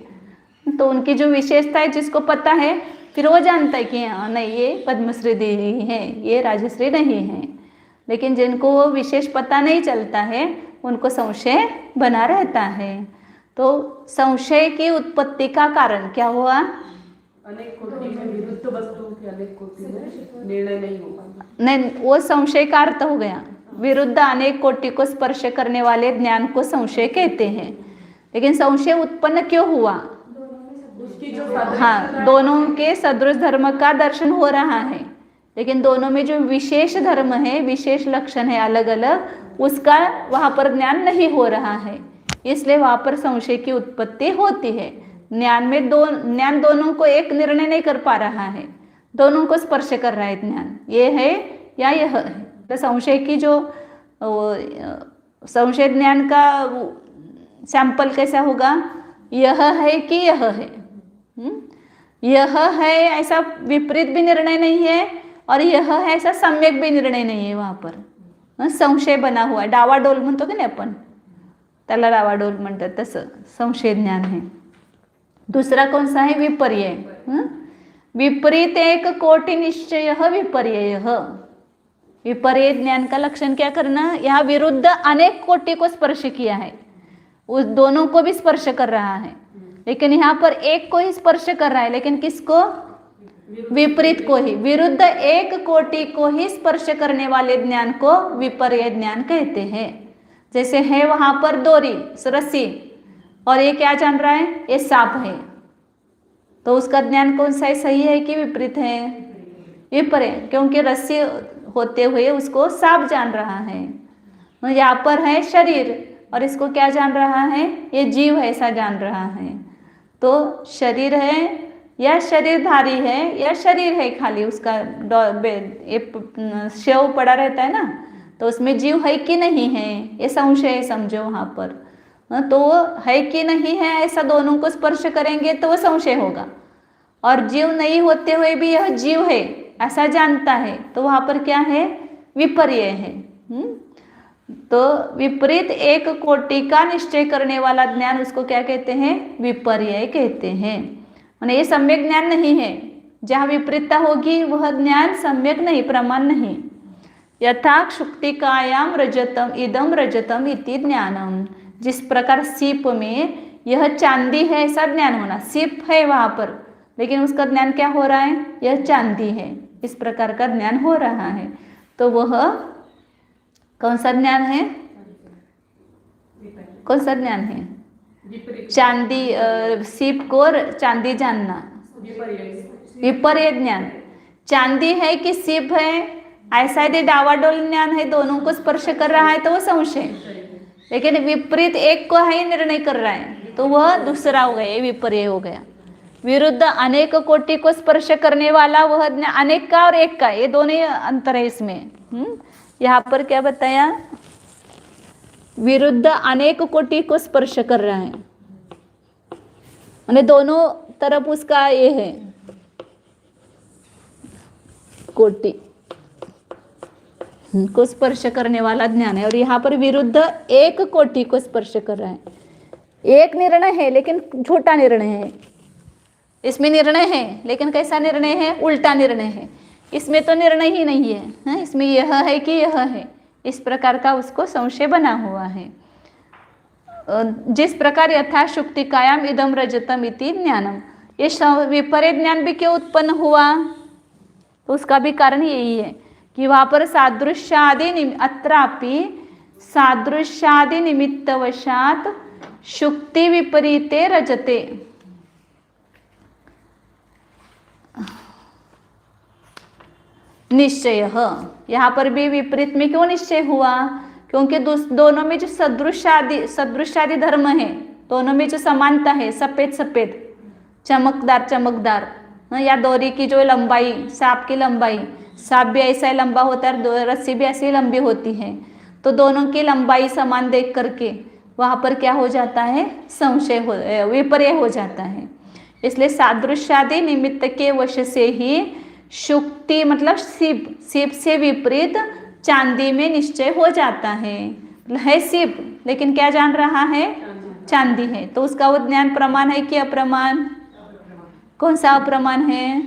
तो उनकी जो विशेषता है जिसको पता है, फिर वो जानता है कि हाँ नहीं ये पद्मश्री देवी है, ये राजश्री नहीं है। लेकिन जिनको वो विशेष पता नहीं चलता है उनको संशय बना रहता है। तो संशय की उत्पत्ति का कारण क्या हुआ? अनेक कोटि में विरुद्ध वस्तु के अनेक कोटि में निर्णय नहीं होगा। नहीं, वो संशय का अर्थ हो गया। विरुद्ध अनेक कोटि को स्पर्श करने वाले ज्ञान को संशय कहते हैं। लेकिन संशय उत्पन्न क्यों हुआ? उसकी जो हाँ, दोनों के सदृश धर्म का दर्शन हो रहा है, लेकिन दोनों में जो विशेष धर्म है, विशेष लक्षण है अलग अलग, उसका वहाँ पर ज्ञान नहीं हो रहा है। इसलिए वहाँ पर संशय की उत्पत्ति होती है। ज्ञान दोनों को एक निर्णय नहीं कर पा रहा है, दोनों को स्पर्श कर रहा है ज्ञान, ये है या यह है। तो संशय की जो संशय ज्ञान का सैंपल कैसा होगा? यह है कि यह है। यह है ऐसा विपरीत भी निर्णय नहीं है, और यह है ऐसा सम्यक भी निर्णय नहीं है। वहाँ पर संशय बना हुआ आहे. डावाडोल म्हणतो की नाही आपण, त्याला डावाडोल म्हणतात, तसं संशय ज्ञान है. दूसरा कौन सा है? विपर्यय. विपरीत एक कोटि निश्चय विपर्यय. विपर्यय ज्ञान का लक्षण क्या करना? यहाँ विरुद्ध अनेक कोटि को स्पर्श किया है, उस दोनों को भी स्पर्श कर रहा है, लेकिन यहाँ पर एक को ही स्पर्श कर रहा है, लेकिन किसको? विपरीत को ही. विरुद्ध एक कोटि को ही स्पर्श करने वाले ज्ञान को विपर्यय ज्ञान कहते हैं. जैसे है वहां पर डोरी, रस्सी, और ये क्या जान रहा है? ये सांप है. तो उसका ज्ञान कौन सा है? सही है कि विपरीत है? विपर्यय, क्योंकि रस्सी होते हुए उसको सांप जान रहा है. यहाँ पर है शरीर, और इसको क्या जान रहा है? ये जीव है, ऐसा जान रहा है. तो शरीर है या शरीरधारी है या शरीर है खाली, उसका शव पड़ा रहता है ना, तो उसमें जीव है कि नहीं है, ये संशय समझो वहाँ पर. तो है कि नहीं है ऐसा दोनों को स्पर्श करेंगे तो वो संशय होगा. और जीव नहीं होते हुए भी यह जीव है ऐसा जानता है, तो वहाँ पर क्या है? विपर्यय है. तो विपरीत एक कोटि का निश्चय करने वाला ज्ञान, उसको क्या कहते हैं? विपर्यय कहते हैं. माने ये सम्यक ज्ञान नहीं है. जहाँ विपरीतता होगी वह ज्ञान सम्यक नहीं, प्रमाण नहीं. यथा क्षुक्तिकायाम रजतम इदम रजतम इति ज्ञानम. जिस प्रकार सीप में यह चांदी है ऐसा ज्ञान होना. सीप है वहाँ पर, लेकिन उसका ज्ञान क्या हो रहा है? यह चांदी है, इस प्रकार का ज्ञान हो रहा है. तो वह कौन सा ज्ञान है? कौन सा ज्ञान है? विपरीत चांदी सीप को चांदी जानना, विपर्य ज्ञान। चांदी है कि सीप है, ऐसा यदि डावाडोल ज्ञान है, दोनों को स्पर्श कर रहा है तो वो संशय। लेकिन विपरीत एक को है निर्णय कर रहा है तो वह दूसरा हो गया, ये विपर्य हो गया। विरुद्ध अनेक कोटि को स्पर्श करने वाला वह अनेक का और एक का, ये दोनों अंतर है इसमें। यहाँ पर क्या बताया? विरुद्ध अनेक कोटि को स्पर्श कर रहा है, माने दोनों तरफ उसका ये है कोटि को स्पर्श करने वाला ज्ञान है। और यहाँ पर विरुद्ध एक कोटि को स्पर्श कर रहा है। एक निर्णय है लेकिन छोटा निर्णय है, इसमें निर्णय है लेकिन कैसा निर्णय है? उल्टा निर्णय है। इसमें तो निर्णय ही नहीं है, इसमें यह है कि यह है, इस प्रकार का उसको संशय बना हुआ है। जिस प्रकार यथा शुक्तिकायाम इदम रजतम इति ज्ञानम, ये विपर्य ज्ञान भी क्यों उत्पन्न हुआ? तो उसका भी कारण यही है कि वहाँ पर सादृश्यादि अत्रापि सादृश्यादि निमित्तवशात शुक्ति विपरीते रजते, निश्चय। यहाँ पर भी विपरीत में क्यों निश्चय हुआ? क्योंकि दोनों में जो सदृशादि धर्म है, दोनों में जो समानता है, सफेद सफेद, चमकदार चमकदार, या डोरी की जो लंबाई, सांप की लंबाई, सांप भी ऐसा ही लंबा होता है, रस्सी भी ऐसी लंबी होती है, तो दोनों की लंबाई समान देख करके वहाँ पर क्या हो जाता है? संशय हो, विपर्य हो जाता है। इसलिए सादृश्यादि निमित्त के वश से ही शुक्ति मतलब सीप से विपरीत चांदी में निश्चय हो जाता है सीप, लेकिन क्या जान रहा है? चांदी है। तो उसका वो ज्ञान प्रमाण है कि अप्रमाण? कौन सा अप्रमाण है?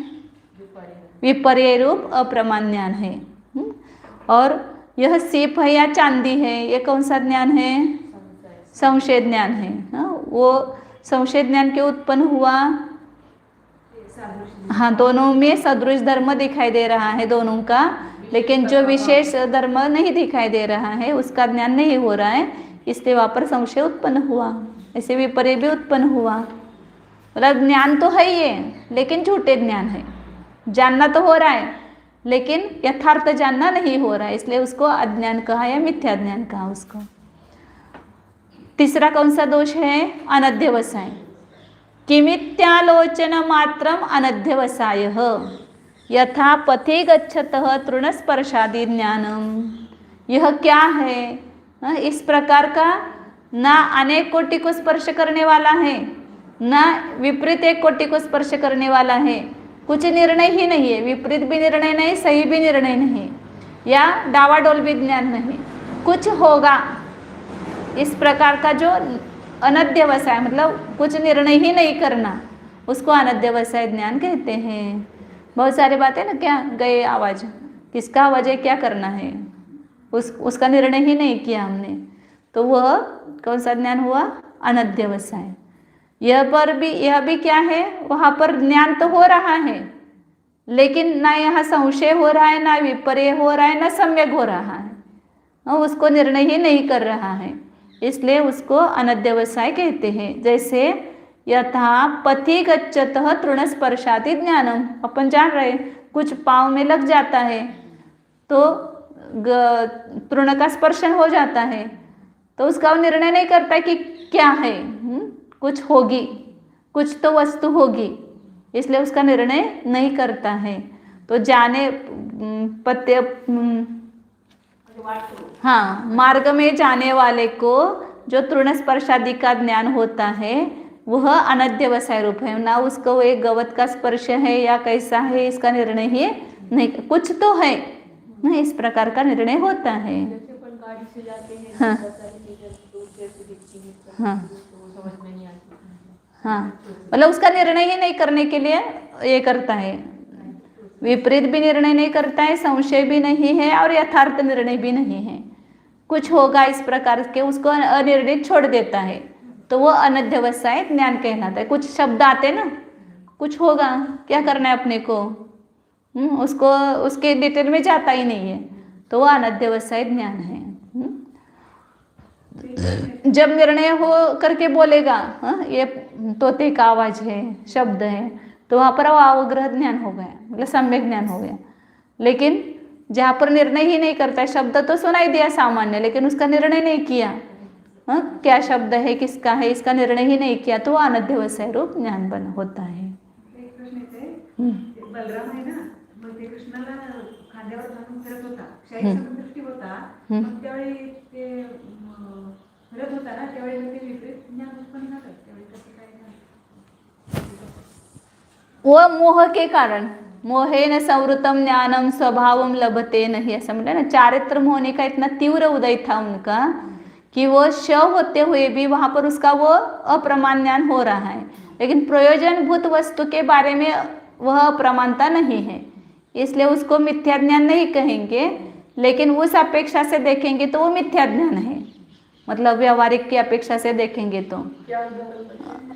विपर्य रूप अप्रमाण ज्ञान है। और यह सीप है या चांदी है, ये कौन सा ज्ञान है? संशय ज्ञान है। वो संशय ज्ञान क्यों उत्पन्न हुआ? हाँ, दोनों में सदृश धर्म दिखाई दे रहा है दोनों का, लेकिन जो विशेष धर्म नहीं दिखाई दे रहा है उसका ज्ञान नहीं हो रहा है, इसलिए वहाँ पर संशय उत्पन्न हुआ। ऐसे विपर्य भी उत्पन्न हुआ। मतलब ज्ञान तो है ये, लेकिन झूठे ज्ञान है। जानना तो हो रहा है लेकिन यथार्थ जानना नहीं हो रहा है, इसलिए उसको अज्ञान कहा या मिथ्या ज्ञान कहा उसको। तीसरा कौन सा दोष है? अनध्यवसाय। किमित्यालोचन मात्रम अनध्यवसाय यथा पथि गच्छतः तृणस्पर्शादि ज्ञानम। यह क्या है? इस प्रकार का ना अनेक कोटि को स्पर्श करने वाला है, ना विपरीत एक कोटि को स्पर्श करने वाला है। कुछ निर्णय ही नहीं है, विपरीत भी निर्णय नहीं, सही भी निर्णय नहीं, या डावाडोल भी ज्ञान नहीं, कुछ होगा। इस प्रकार का जो अनध्यवसाय मतलब कुछ निर्णय ही नहीं करना, उसको अनध्यवसाय ज्ञान कहते हैं। बहुत सारी बातें ना, क्या गए आवाज, किसका आवाज है, क्या करना है, उसका निर्णय ही नहीं किया हमने, तो वह कौन सा ज्ञान हुआ? अनध्यवसाय। यह भी क्या है? वहाँ पर ज्ञान तो हो रहा है लेकिन ना यहाँ संशय हो रहा है, ना विपर्य हो रहा है, ना सम्यक हो रहा है, उसको निर्णय ही नहीं कर रहा है, इसलिए उसको अनध्यवसाय कहते हैं। जैसे यथा पथि गच्छतः तृणस्पर्शादि ज्ञानम, अपन जान रहे कुछ पाँव में लग जाता है तो तृण का स्पर्शन हो जाता है, तो उसका निर्णय नहीं करता कि क्या है, कुछ होगी, कुछ तो वस्तु होगी, इसलिए उसका निर्णय नहीं करता है। तो जाने पत्य हाँ, मार्ग में जाने वाले को जो तृण स्पर्शादि का ज्ञान होता है वह अनध्यवसाय रूप है। ना उसको एक गवत का स्पर्श है या कैसा है, इसका निर्णय ही नहीं, कुछ तो है ना, इस प्रकार का निर्णय होता है। हाँ हाँ हाँ, मतलब उसका निर्णय ही नहीं करने के लिए ये करता है, विपरीत भी निर्णय नहीं करता है, संशय भी नहीं है और यथार्थ निर्णय भी नहीं है, कुछ होगा इस प्रकार के उसको अनिर्णित छोड़ देता है, तो वो अनध्यवसाय ज्ञान कहलाता है। कुछ शब्द आते ना, कुछ होगा, क्या करना है अपने को, उसको उसके डिटेल में जाता ही नहीं है, तो वो अनध्यवसाय ज्ञान है। जब निर्णय हो करके बोलेगा, हाँ ये तोते का आवाज है, शब्द है, तो वहाँ पर वो अवग्रह ज्ञान हो गया, मतलब सम्यक ज्ञान हो गया। लेकिन जहाँ पर निर्णय ही नहीं करता है, शब्द तो सुनाई दिया सामान्य, लेकिन उसका निर्णय नहीं किया, हाँ क्या शब्द है, किसका है, इसका निर्णय ही नहीं किया, तो वो अनध्यवसाय रूप ज्ञान बन होता है। एक प्रश्न येते, बलराम आहे ना, मग ते कृष्णाला खांद्यावर घालून फिरत होता, शाही समदृष्टी होता, मग त्यावेळी ते फिरत होता ना, त्यावेळी ते विपरीत ज्ञान उत्पन्न झालं, त्यावेळी कसं काय झालं? वो मोह के कारण, मोहेन संवृतम ज्ञानम स्वभावम लभते नहीं, ऐसा मतलब ना, चारित्र होने का इतना तीव्र उदय था उनका कि वो श होते हुए भी वहाँ पर उसका वो अप्रमाण ज्ञान हो रहा है, लेकिन प्रयोजनभूत वस्तु के बारे में वह अप्रमाणता नहीं है, इसलिए उसको मिथ्या ज्ञान नहीं कहेंगे। लेकिन उस अपेक्षा से देखेंगे तो वो मिथ्या ज्ञान है, मतलब व्यवहारिक की अपेक्षा से देखेंगे तो।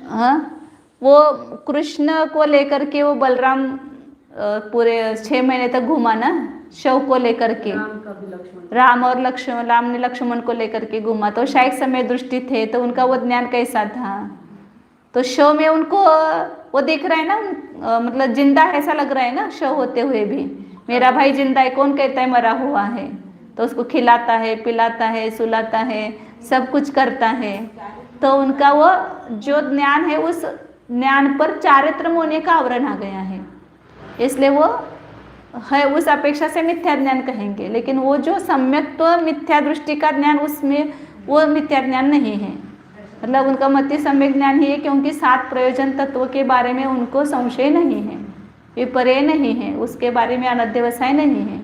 हाँ, वो कृष्ण को लेकर के वो बलराम पूरे 6 महीने तक घूमा ना, शव को लेकर के, राम और लक्ष्मण, राम ने लक्ष्मण को लेकर के घूमा, तो शायद समय दृष्टि थे, तो उनका वो ज्ञान कैसा था, तो शव में उनको वो दिख रहा है ना, मतलब जिंदा ऐसा लग रहा है ना, शव होते हुए भी मेरा भाई जिंदा है, कौन कहता है मरा हुआ है, तो उसको खिलाता है, पिलाता है, सुलाता है, सब कुछ करता है, तो उनका वो जो ज्ञान है, उस ज्ञान पर चारित्र होने का आवरण आ गया है, इसलिए वो है उस अपेक्षा से मिथ्या ज्ञान कहेंगे। लेकिन वो जो सम्यक्त्व मिथ्या दृष्टि का ज्ञान, उसमें वो मिथ्या ज्ञान नहीं है, मतलब उनका मति सम्यक ज्ञान ही है, क्योंकि 7 प्रयोजन तत्वों के बारे में उनको संशय नहीं है, विपर्य नहीं है, उसके बारे में अनध्यवसाय नहीं है,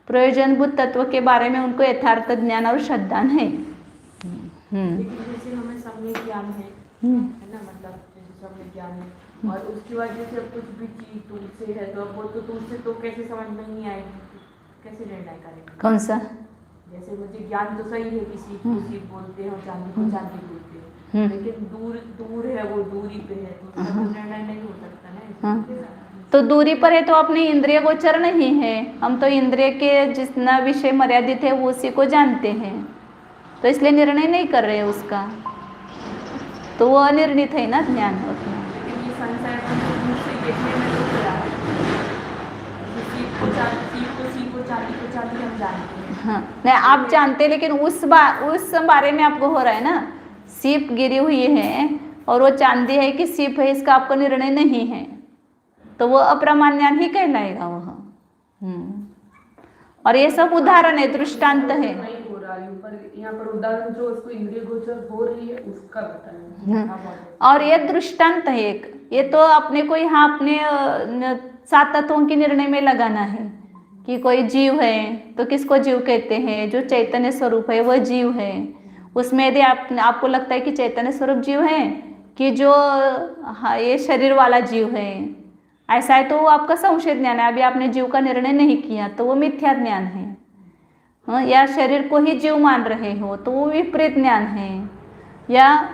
प्रयोजनभूत तत्व के बारे में उनको यथार्थ ज्ञान और श्रद्धा है। जैसे हमें सम्यक ज्ञान है ना, मतलब जैसे सम्यक ज्ञान है, और उसकी वजह से कुछ भी चीज तुमसे है तो वो तो तुमसे तो कैसे समझ में नहीं आएगी, कैसे निर्णय करेंगे? कौन सा? जैसे मुझे ज्ञान तो सही है कि सीप को सीप बोलते हैं और चांदी को चांदी बोलते हैं, लेकिन दूर है, वो दूरी पे है, तो उसका निर्णय नहीं हो सकता ना। तो दूरी पर है तो अपनी इंद्रिय गोचर नहीं है, हम तो इंद्रिय के जितना विषय मर्यादित है वो उसी को जानते हैं, तो इसलिए निर्णय नहीं कर रहे उसका, तो वो अनिर्णित है ना ज्ञान उतना। लेकिन ये संसार से देखने में तो क्या है, सीप को चांदी हम जानते हैं। हाँ नहीं, आप जानते, लेकिन उस बारे में आपको हो रहा है ना, सीप गिरी हुई है और वो चांदी है कि सीप है, इसका आपको निर्णय नहीं है, तो वो अप्रमाण ज्ञान ही कहलाएगा वह। और ये सब उदाहरण है, दृष्टांत है। नहीं हो रहा है, पर यहाँ पर उदाहरण जो उसको इंद्रिय गोचर हो रही है उसका बताएं। और ये दृष्टांत है एक, ये तो अपने को यहाँ अपने 7 तत्वों के निर्णय में लगाना है कि कोई जीव है तो किसको जीव कहते हैं, जो चैतन्य स्वरूप है वह जीव है, उसमें यदि आपको लगता है कि चैतन्य स्वरूप जीव है कि जो ये शरीर वाला जीव है, ऐसा है तो वो आपका संशय ज्ञान है, अभी आपने जीव का निर्णय नहीं किया तो वो मिथ्या ज्ञान है। हाँ, या शरीर को ही जीव मान रहे हो तो वो विपरीत ज्ञान है, या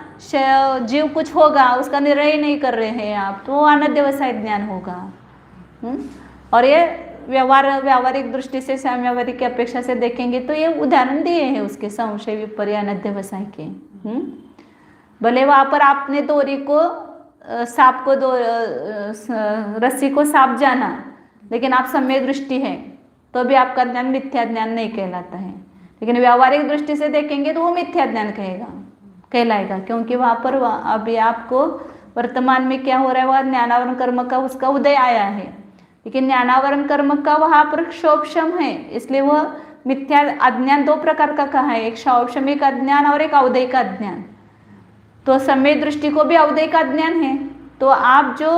जीव कुछ होगा उसका निर्णय नहीं कर रहे हैं आप, तो वो अनध्यवसाय ज्ञान होगा। और ये व्यावहारिक दृष्टि से, व्यावहारिक की अपेक्षा से देखेंगे तो ये उदाहरण दिए हैं उसके संशय विपर्य अनध्यवसाय के। भले वहाँ पर आपने डोरी को सांप को रस्सी को सांप जाना, लेकिन आप सम्यक दृष्टि है तो भी आपका ज्ञान मिथ्या ज्ञान नहीं कहलाता है, लेकिन व्यावहारिक दृष्टि से देखेंगे तो वो मिथ्या ज्ञान कहलाएगा, क्योंकि वहाँ पर अभी आपको वर्तमान में क्या हो रहा है, वह ज्ञानावरण कर्म का उसका उदय आया है, लेकिन ज्ञानावरण कर्म का वहाँ पर क्षोभशम है, इसलिए वह मिथ्या अज्ञान 2 प्रकार का कहा है, एक क्षोभशमिक अज्ञान और एक अवधेयिक अज्ञान। तो समय दृष्टि को भी अवधेयिक अज्ञान है, तो आप जो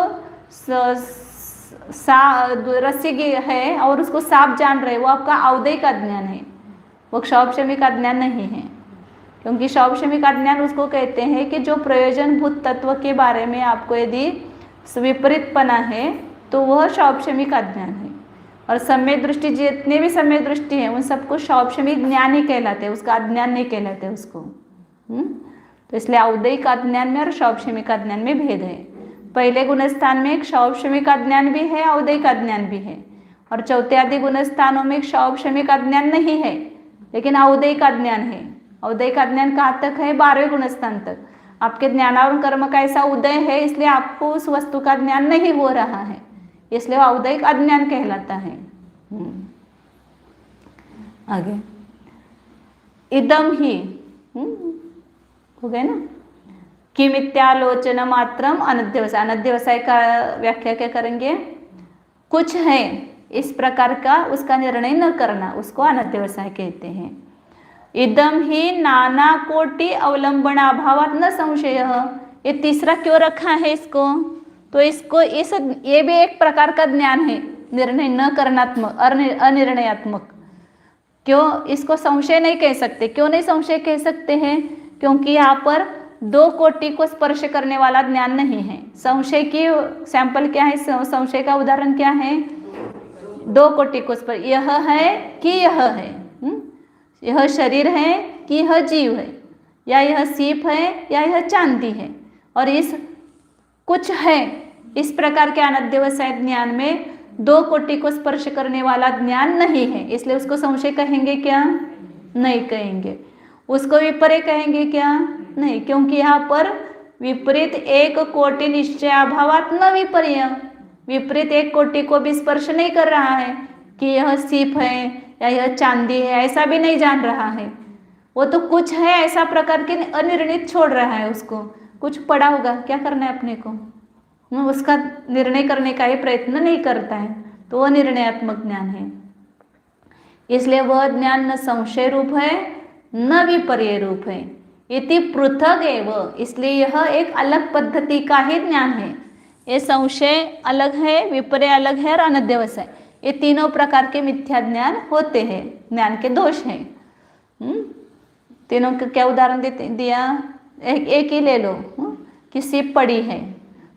रस्सी है और उसको सांप जान रहे, वो आपका अवधेयिक अज्ञान है, वो क्षोभशमिक अज्ञान नहीं है, क्योंकि क्षोभशमिक अज्ञान उसको कहते हैं कि जो प्रयोजनभूत तत्व के बारे में आपको यदि विपरीतपना है तो वह क्षोभशमिक अज्ञान है। और समय दृष्टि, जितने भी समय दृष्टि है उन सबको क्षोभशमिक ज्ञान ही कहलाते हैं, उसका अज्ञान नहीं कहलाते उसको। तो इसलिए अवधेयिक अज्ञान में और क्षोभशमिक अज्ञान में भेद है। पहले गुणस्थान में क्षोभशमिक अज्ञान भी है, अवधेयिक अज्ञान भी है, और चौथे आदि गुणस्थानों में क्षोभशमिक अज्ञान नहीं है लेकिन अवधेयिक अज्ञान है, औदय का ज्ञान कहाँ तक है? 12वें गुणस्थान तक। आपके ज्ञानावरण कर्म का ऐसा उदय है, इसलिए आपको उस वस्तु का ज्ञान नहीं हो रहा है, इसलिए वो औदयिक अज्ञान कहलाता है। आगे इदम ही हो गए ना, किमित्यालोचन मात्रम अनध्यवसाय। अनध्यवसाय का व्याख्या क्या करेंगे? कुछ है इस प्रकार का उसका निर्णय न करना, उसको अनध्यवसाय कहते हैं। इदम ही नाना कोटि अवलंबनाभावात न संशय। ये तीसरा क्यों रखा है इसको? तो इसको ये भी एक प्रकार का ज्ञान है, निर्णय न करनात्मक, अनिर्णयात्मक। क्यों इसको संशय नहीं कह सकते? क्यों नहीं संशय कह सकते हैं? क्योंकि यहाँ पर 2 कोटि को स्पर्श करने वाला ज्ञान नहीं है। संशय की सैंपल क्या है? संशय का उदाहरण क्या है? 2 कोटि को स्पर्श, यह है कि यह है, यह शरीर है कि यह जीव है, या यह सीप है या यह चांदी है, और इस कुछ है इस प्रकार के अनध्यवसाय ज्ञान में 2 कोटि को स्पर्श करने वाला ज्ञान नहीं है, इसलिए उसको संशय कहेंगे क्या? नहीं कहेंगे। उसको विपर्य कहेंगे क्या? नहीं, क्योंकि यहाँ पर विपरीत 1 कोटि निश्चय अभावात न विपर्य, विपरीत 1 कोटि को भी स्पर्श नहीं कर रहा है कि यह सीप है या यह चांदी है, ऐसा भी नहीं जान रहा है। वो तो कुछ है ऐसा प्रकार के अनिर्णित छोड़ रहा है, उसको कुछ पड़ा होगा, क्या करना है अपने को, उसका निर्णय करने का ये प्रयत्न नहीं करता है, तो वह निर्णयात्मक ज्ञान है। इसलिए वह ज्ञान न संशय रूप है न विपर्य रूप है। इति पृथक एव, इसलिए यह एक अलग पद्धति का ही ज्ञान है। ये संशय अलग है, विपर्य अलग है और अनध्यवसाय, ये तीनों प्रकार के मिथ्या ज्ञान होते हैं, ज्ञान के दोष हैं। तीनों का क्या उदाहरण दिया? एक ही ले लो कि सीप पड़ी है,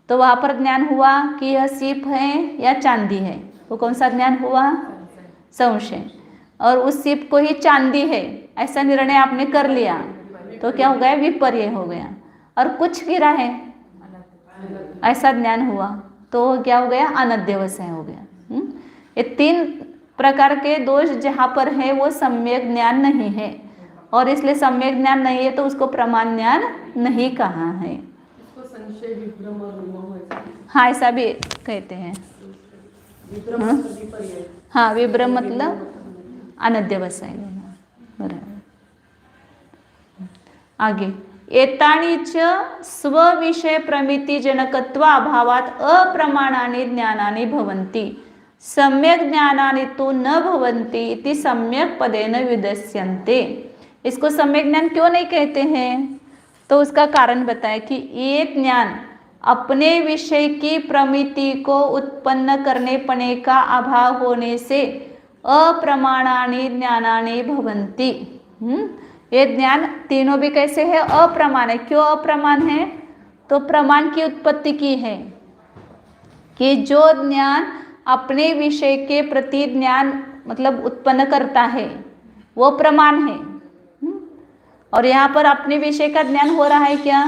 तो वहाँ पर ज्ञान हुआ कि यह सीप है या चांदी है, वो कौन सा ज्ञान हुआ? संशय। और उस सीप को ही चांदी है ऐसा निर्णय आपने कर लिया, तो क्या हो गया? विपर्य हो गया। और कुछ गिरा है ऐसा ज्ञान हुआ, तो क्या हो गया? अनध्यवसाय हो गया। ये 3 प्रकार के दोष जहाँ पर है वो सम्यक ज्ञान नहीं है, और इसलिए सम्यक ज्ञान नहीं है तो उसको प्रमाण ज्ञान नहीं कहा है। इसको संशय, विभ्रम और मोह, हाँ ऐसा भी कहते हैं। हाँ, विभ्रम मतलब अनध्यवसाय। आगे एतानि च स्वविषय प्रमिति जनकत्व अभावात अप्रमाणानि ज्ञानानि भवन्ति, सम्यक ज्ञानानि तो न भवन्ति इति सम्यक पदेन विदस्यन्ते। इसको सम्यक ज्ञान क्यों नहीं कहते हैं? तो उसका कारण बताया कि ये ज्ञान अपने विषय की प्रमिति को उत्पन्न करने पने का अभाव होने से अप्रमाणानि ज्ञानानि भवन्ति। ये ज्ञान तीनों भी कैसे है? अप्रमाण है। क्यों अप्रमाण है? तो प्रमाण की उत्पत्ति की है कि जो ज्ञान अपने विषय के प्रति ज्ञान मतलब उत्पन्न करता है वो प्रमाण है। और यहाँ पर अपने विषय का ज्ञान हो रहा है क्या?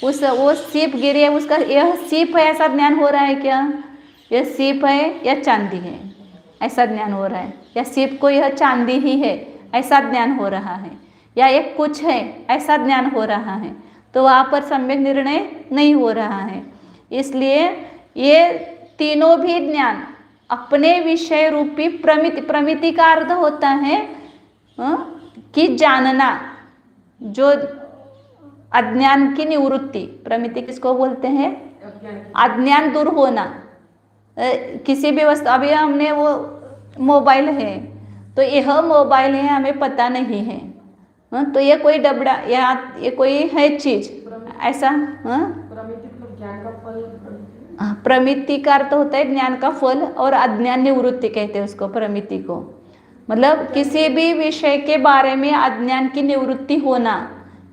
वो सीप गिरी है, उसका यह सीप है ऐसा ज्ञान हो रहा है क्या? यह सीप है या चांदी है ऐसा ज्ञान हो रहा है, या सीप को यह चांदी ही है ऐसा ज्ञान हो रहा है, या एक कुछ है ऐसा ज्ञान हो रहा है, तो वहाँ पर सम्यक निर्णय नहीं हो रहा है। इसलिए ये तीनों भी ज्ञान अपने विषय रूपी प्रमिति का अर्थ होता है कि जानना, जो अज्ञान की निवृत्ति। प्रमिति किसको बोलते हैं? अज्ञान दूर होना। किसी भी वस्तु, अभी हमने वो मोबाइल है तो यह मोबाइल है हमें पता नहीं है, तो ये कोई डबड़ा या ये कोई है चीज ऐसा। प्रमिति का अर्थ होता है ज्ञान का फल, और अज्ञान निवृत्ति कहते हैं उसको, प्रमिति को। मतलब किसी भी विषय के बारे में अज्ञान की निवृत्ति होना,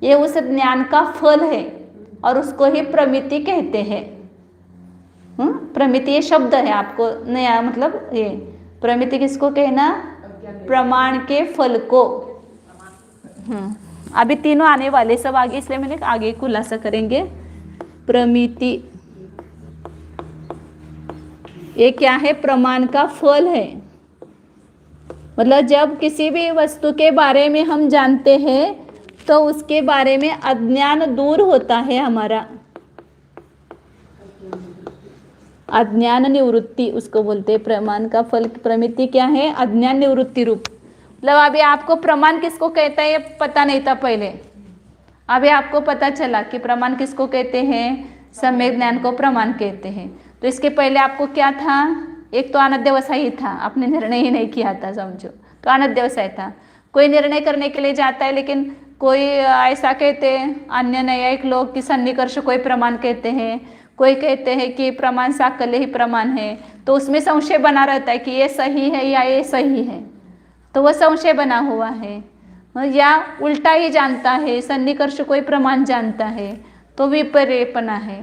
ये उस ज्ञान का फल है और उसको ही प्रमिति कहते हैं। प्रमिति ये शब्द है, आपको नया मतलब ये प्रमिति किसको कहना? प्रमाण के फल को। अभी तीनों आने वाले सब आगे, इसलिए मैंने आगे खुलासा करेंगे। प्रमिति ये क्या है? प्रमाण का फल है। मतलब जब किसी भी वस्तु के बारे में हम जानते हैं तो उसके बारे में अज्ञान दूर होता है हमारा। अज्ञान निवृत्ति उसको बोलते हैं। प्रमाण का फल प्रमिति क्या है? अज्ञान निवृत्ति रूप। मतलब अभी आपको प्रमाण किसको कहता है ये पता नहीं था पहले, अभी आपको पता चला कि प्रमाण किसको कहते हैं, सम्यक ज्ञान को प्रमाण कहते हैं। तो इसके पहले आपको क्या था? एक तो अनध्यवसाय ही था, आपने निर्णय ही नहीं किया था, समझो तो अनध्यवसाय था। कोई निर्णय करने के लिए जाता है, लेकिन कोई ऐसा कहते हैं अन्य न्यायिक लोग कि सन्निकर्ष कोई प्रमाण कहते हैं, कोई कहते हैं कि प्रमाण साकल्य ही प्रमाण है। तो उसमें संशय बना रहता है कि ये सही है या ये सही है, तो वह संशय बना हुआ है। या उल्टा ही जानता है, सन्निकर्ष कोई प्रमाण जानता है, तो विपर्ययपना है।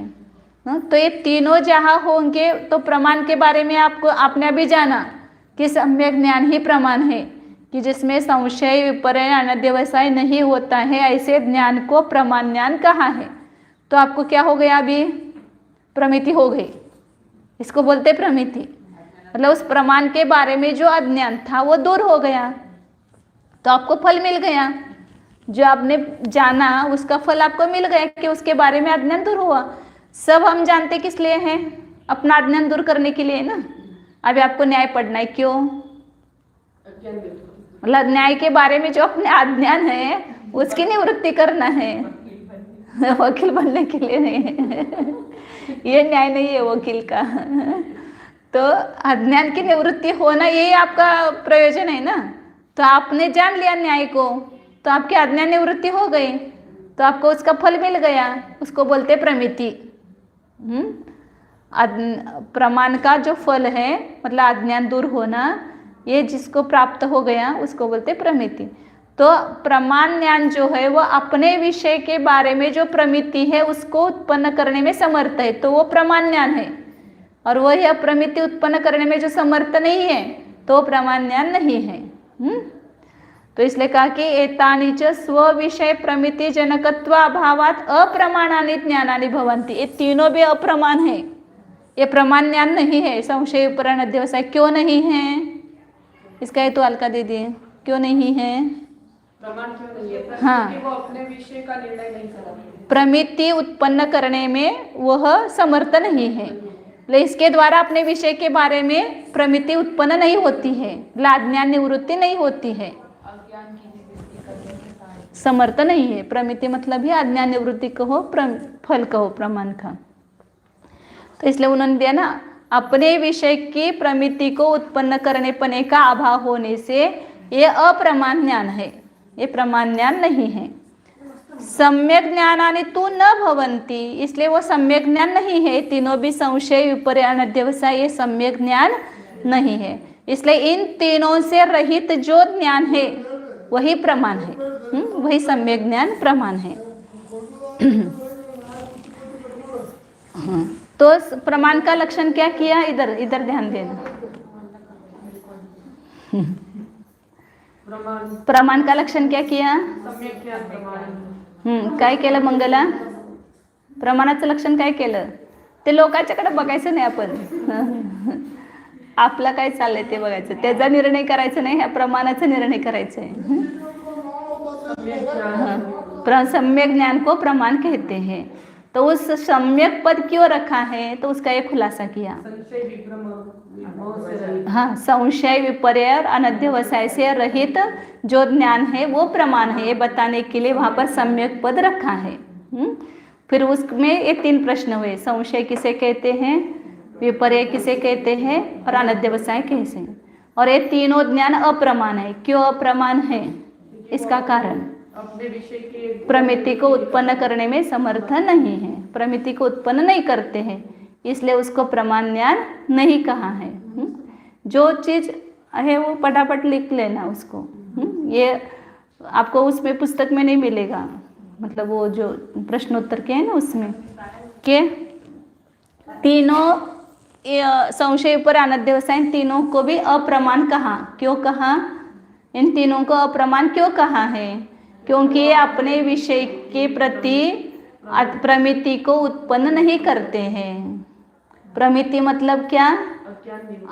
तो ये तीनों जहाँ होंगे तो प्रमाण के बारे में आपने अभी जाना कि सम्यक ज्ञान ही प्रमाण है, कि जिसमें संशय विपर्यय अनध्यवसाय नहीं होता है, ऐसे ज्ञान को प्रमाण ज्ञान कहा है। तो आपको क्या हो गया? अभी प्रमिति हो गई, इसको बोलते प्रमिति। मतलब उस प्रमाण के बारे में जो अज्ञान था वो दूर हो गया, तो आपको फल मिल गया। जो आपने जाना उसका फल आपको मिल गया कि उसके बारे में अज्ञान दूर हुआ। सब हम जानते किस लिए हैं? अपना अज्ञान दूर करने के लिए ना। अभी आपको न्याय पढ़ना है, क्यों? मतलब न्याय के बारे में जो अपने अज्ञान है उसकी निवृत्ति करना है, वकील बनने के लिए नहीं है। ये न्याय नहीं है वकील का। तो अज्ञान की निवृत्ति होना यही आपका प्रयोजन है ना। तो आपने जान लिया न्याय को, तो आपकी अज्ञान निवृत्ति हो गई, तो आपको उसका फल मिल गया, उसको बोलते प्रमिति। प्रमाण का जो फल है मतलब अज्ञान दूर होना, ये जिसको प्राप्त हो गया उसको बोलते प्रमिति। तो प्रमाण ज्ञान जो है वो अपने विषय के बारे में जो प्रमिति है उसको उत्पन्न करने में समर्थ है, तो वो प्रमाण ज्ञान है। और वही प्रमिति उत्पन्न करने में जो समर्थ नहीं है तो प्रमाण ज्ञान नहीं है। तो इसलिए कहा कि एतानि च स्व विषय प्रमिति जनकत्व अभावात अप्रमाणानि ज्ञानानि भवन्ति। ये तीनों भी अप्रमाण है, ये प्रमाण ज्ञान नहीं है। संशय उपरण अध्यवसाय क्यों नहीं है? इसका हेतु अलका दे दिए, क्यों नहीं है? प्रमाण क्यों नहीं है? हाँ, वो अपने विषय का निर्णय नहीं करा, प्रमिति उत्पन्न करने में वह समर्थ नहीं है। इसके द्वारा अपने विषय के बारे में प्रमिति उत्पन्न नहीं होती है, अज्ञान निवृत्ति नहीं होती है, अज्ञान की निवृत्ति करने के साथ समर्थ नहीं है। प्रमिति मतलब ही अज्ञान निवृत्ति कहो, फल कहो प्रमाण का। तो इसलिए उन्होंने दिया ना, अपने विषय की प्रमिति को उत्पन्न करने पने का अभाव होने से ये अप्रमाण ज्ञान है, ये प्रमाण ज्ञान नहीं है। सम्यक ज्ञानानि तु न भवन्ति, इसलिए वो सम्यक ज्ञान नहीं है। तीनों भी संशय विपर्यय अनध्यवसाय ये सम्यक ज्ञान नहीं है। इसलिए इन तीनों से रहित जो ज्ञान है वही प्रमाण है, वही सम्यक ज्ञान प्रमाण है। तो प्रमाण का लक्षण क्या किया? इधर इधर ध्यान देना। प्रमाण का लक्षण क्या किया? सम्यक ज्ञान प्रमाण। काय केलं मंगला? प्रमाणाचं लक्षण काय केलं? ते लोकांच्याकडे बघायचं नाही आपण, आपला काय चाललंय ते बघायचं, त्याचा निर्णय करायचा नाही, ह्या प्रमाणाचा निर्णय करायचा है। सम्यक ज्ञान को प्रमाण कहते हैं। तो उस सम्यक पद क्यों रखा है? तो उसका एक खुलासा किया। हाँ, संशय विपर्यय और अनध्यवसाय से रहित जो ज्ञान है वो प्रमाण है, ये बताने के लिए वहाँ पर सम्यक पद रखा है। फिर उसमें ये 3 प्रश्न हुए, संशय किसे कहते हैं, विपर्यय किसे कहते हैं और अनध्यवसाय कैसे हैं। और ये तीनों ज्ञान अप्रमाण है। क्यों अप्रमाण है? इसका कारण अपने विषय के प्रमिति को उत्पन्न करने में समर्थ नहीं है, प्रमिति को उत्पन्न नहीं करते हैं, इसलिए उसको प्रमाण ज्ञान नहीं कहा है। जो चीज़ है वो फटाफट लिख लेना उसको। ये आपको उसमें पुस्तक में नहीं मिलेगा, मतलब वो जो प्रश्नोत्तर के हैं ना उसमें के तीनों संशय पर अनध्यवसाय तीनों को भी अप्रमाण कहा। क्यों कहा? इन तीनों को अप्रमाण क्यों कहा है? क्योंकि ये अपने विषय के प्रति प्रमिति को उत्पन्न नहीं करते हैं। प्रमिति मतलब क्या?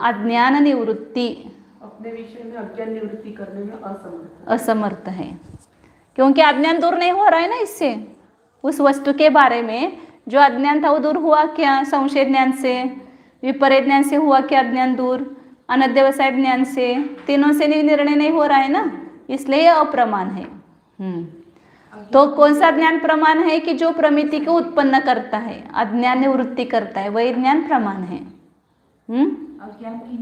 अज्ञान निवृत्ति, अपने विषय में अज्ञान निवृत्ति करने में असमर्थ है। क्योंकि अज्ञान दूर नहीं हो रहा है ना इससे। उस वस्तु के बारे में जो अज्ञान था वो दूर हुआ क्या? संशय ज्ञान से, विपर्य ज्ञान से हुआ क्या अज्ञान दूर? अनध्यवसाय ज्ञान से, तीनों से निर्णय नहीं हो रहा है ना, इसलिए अप्रमाण है। तो कौन सा ज्ञान प्रमाण है? कि जो प्रमिति को उत्पन्न करता है, अज्ञान निवृत्ति करता है, वही ज्ञान प्रमाण है। अज्ञान की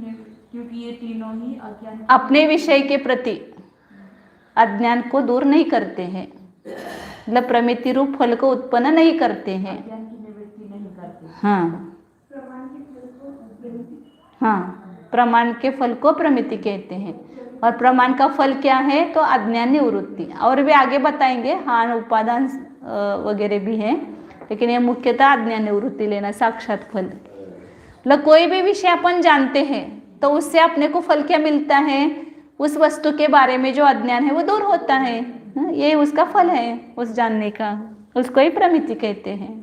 क्योंकि ये तीनों ही अज्ञान अपने विषय के प्रति अज्ञान को दूर नहीं करते हैं, मतलब प्रमिति रूप फल को उत्पन्न नहीं करते हैं। अज्ञान की निवृत्ति नहीं करते। हाँ हाँ, प्रमाण के फल को प्रमिति कहते हैं। और प्रमाण का फल क्या है? तो अज्ञान निवृत्ति। और भी आगे बताएंगे, हाँ उपादान वगैरह भी हैं, लेकिन ये मुख्यतः अज्ञान निवृत्ति लेना, साक्षात फल। मतलब कोई भी विषय अपन जानते हैं तो उससे अपने को फल क्या मिलता है? उस वस्तु के बारे में जो अज्ञान है वो दूर होता है। ये उसका फल है उस जानने का, उसको ही प्रमिति कहते हैं।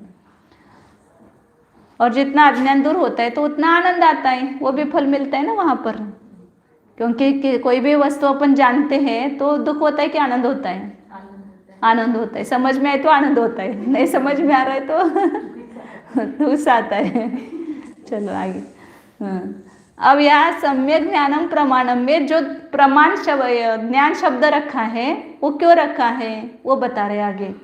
और जितना अज्ञान दूर होता है तो उतना आनंद आता है, वो भी फल मिलता है ना वहाँ पर। क्योंकि कोई भी वस्तु अपन जानते हैं तो दुख होता है कि आनंद होता है? आनंद होता है। समझ में आए तो आनंद होता है, नहीं समझ में आ रहा है तो दुख आता है। चलो आगे। अब यहाँ सम्यक ज्ञानम प्रमाणम में जो प्रमाण ज्ञान शब्द रखा है वो क्यों रखा है वो बता रहे आगे।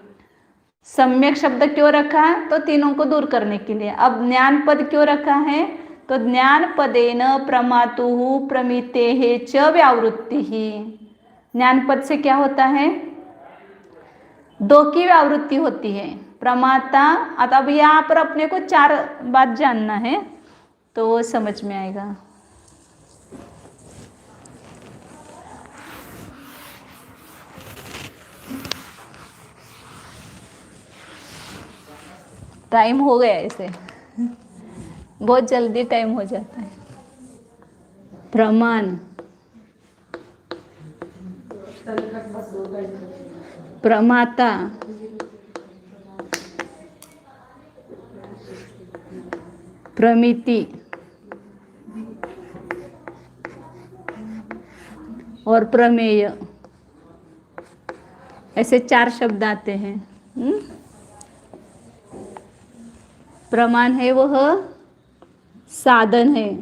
सम्यक शब्द क्यों रखा? तो तीनों को दूर करने के लिए। अब ज्ञान पद क्यों रखा है? तो ज्ञान पदेन प्रमातु प्रमिते च व्यावृत्ति ही। ज्ञान पद से क्या होता है? दो की व्यावृत्ति होती है, प्रमाता। अब यहाँ पर अपने को 4 बात जानना है तो वो समझ में आएगा। टाइम हो गया ऐसे, बहुत जल्दी टाइम हो जाता है। प्रमाण, प्रमाता, प्रमिति और प्रमेय, ऐसे 4 शब्द आते हैं। प्रमाण है वह साधन है,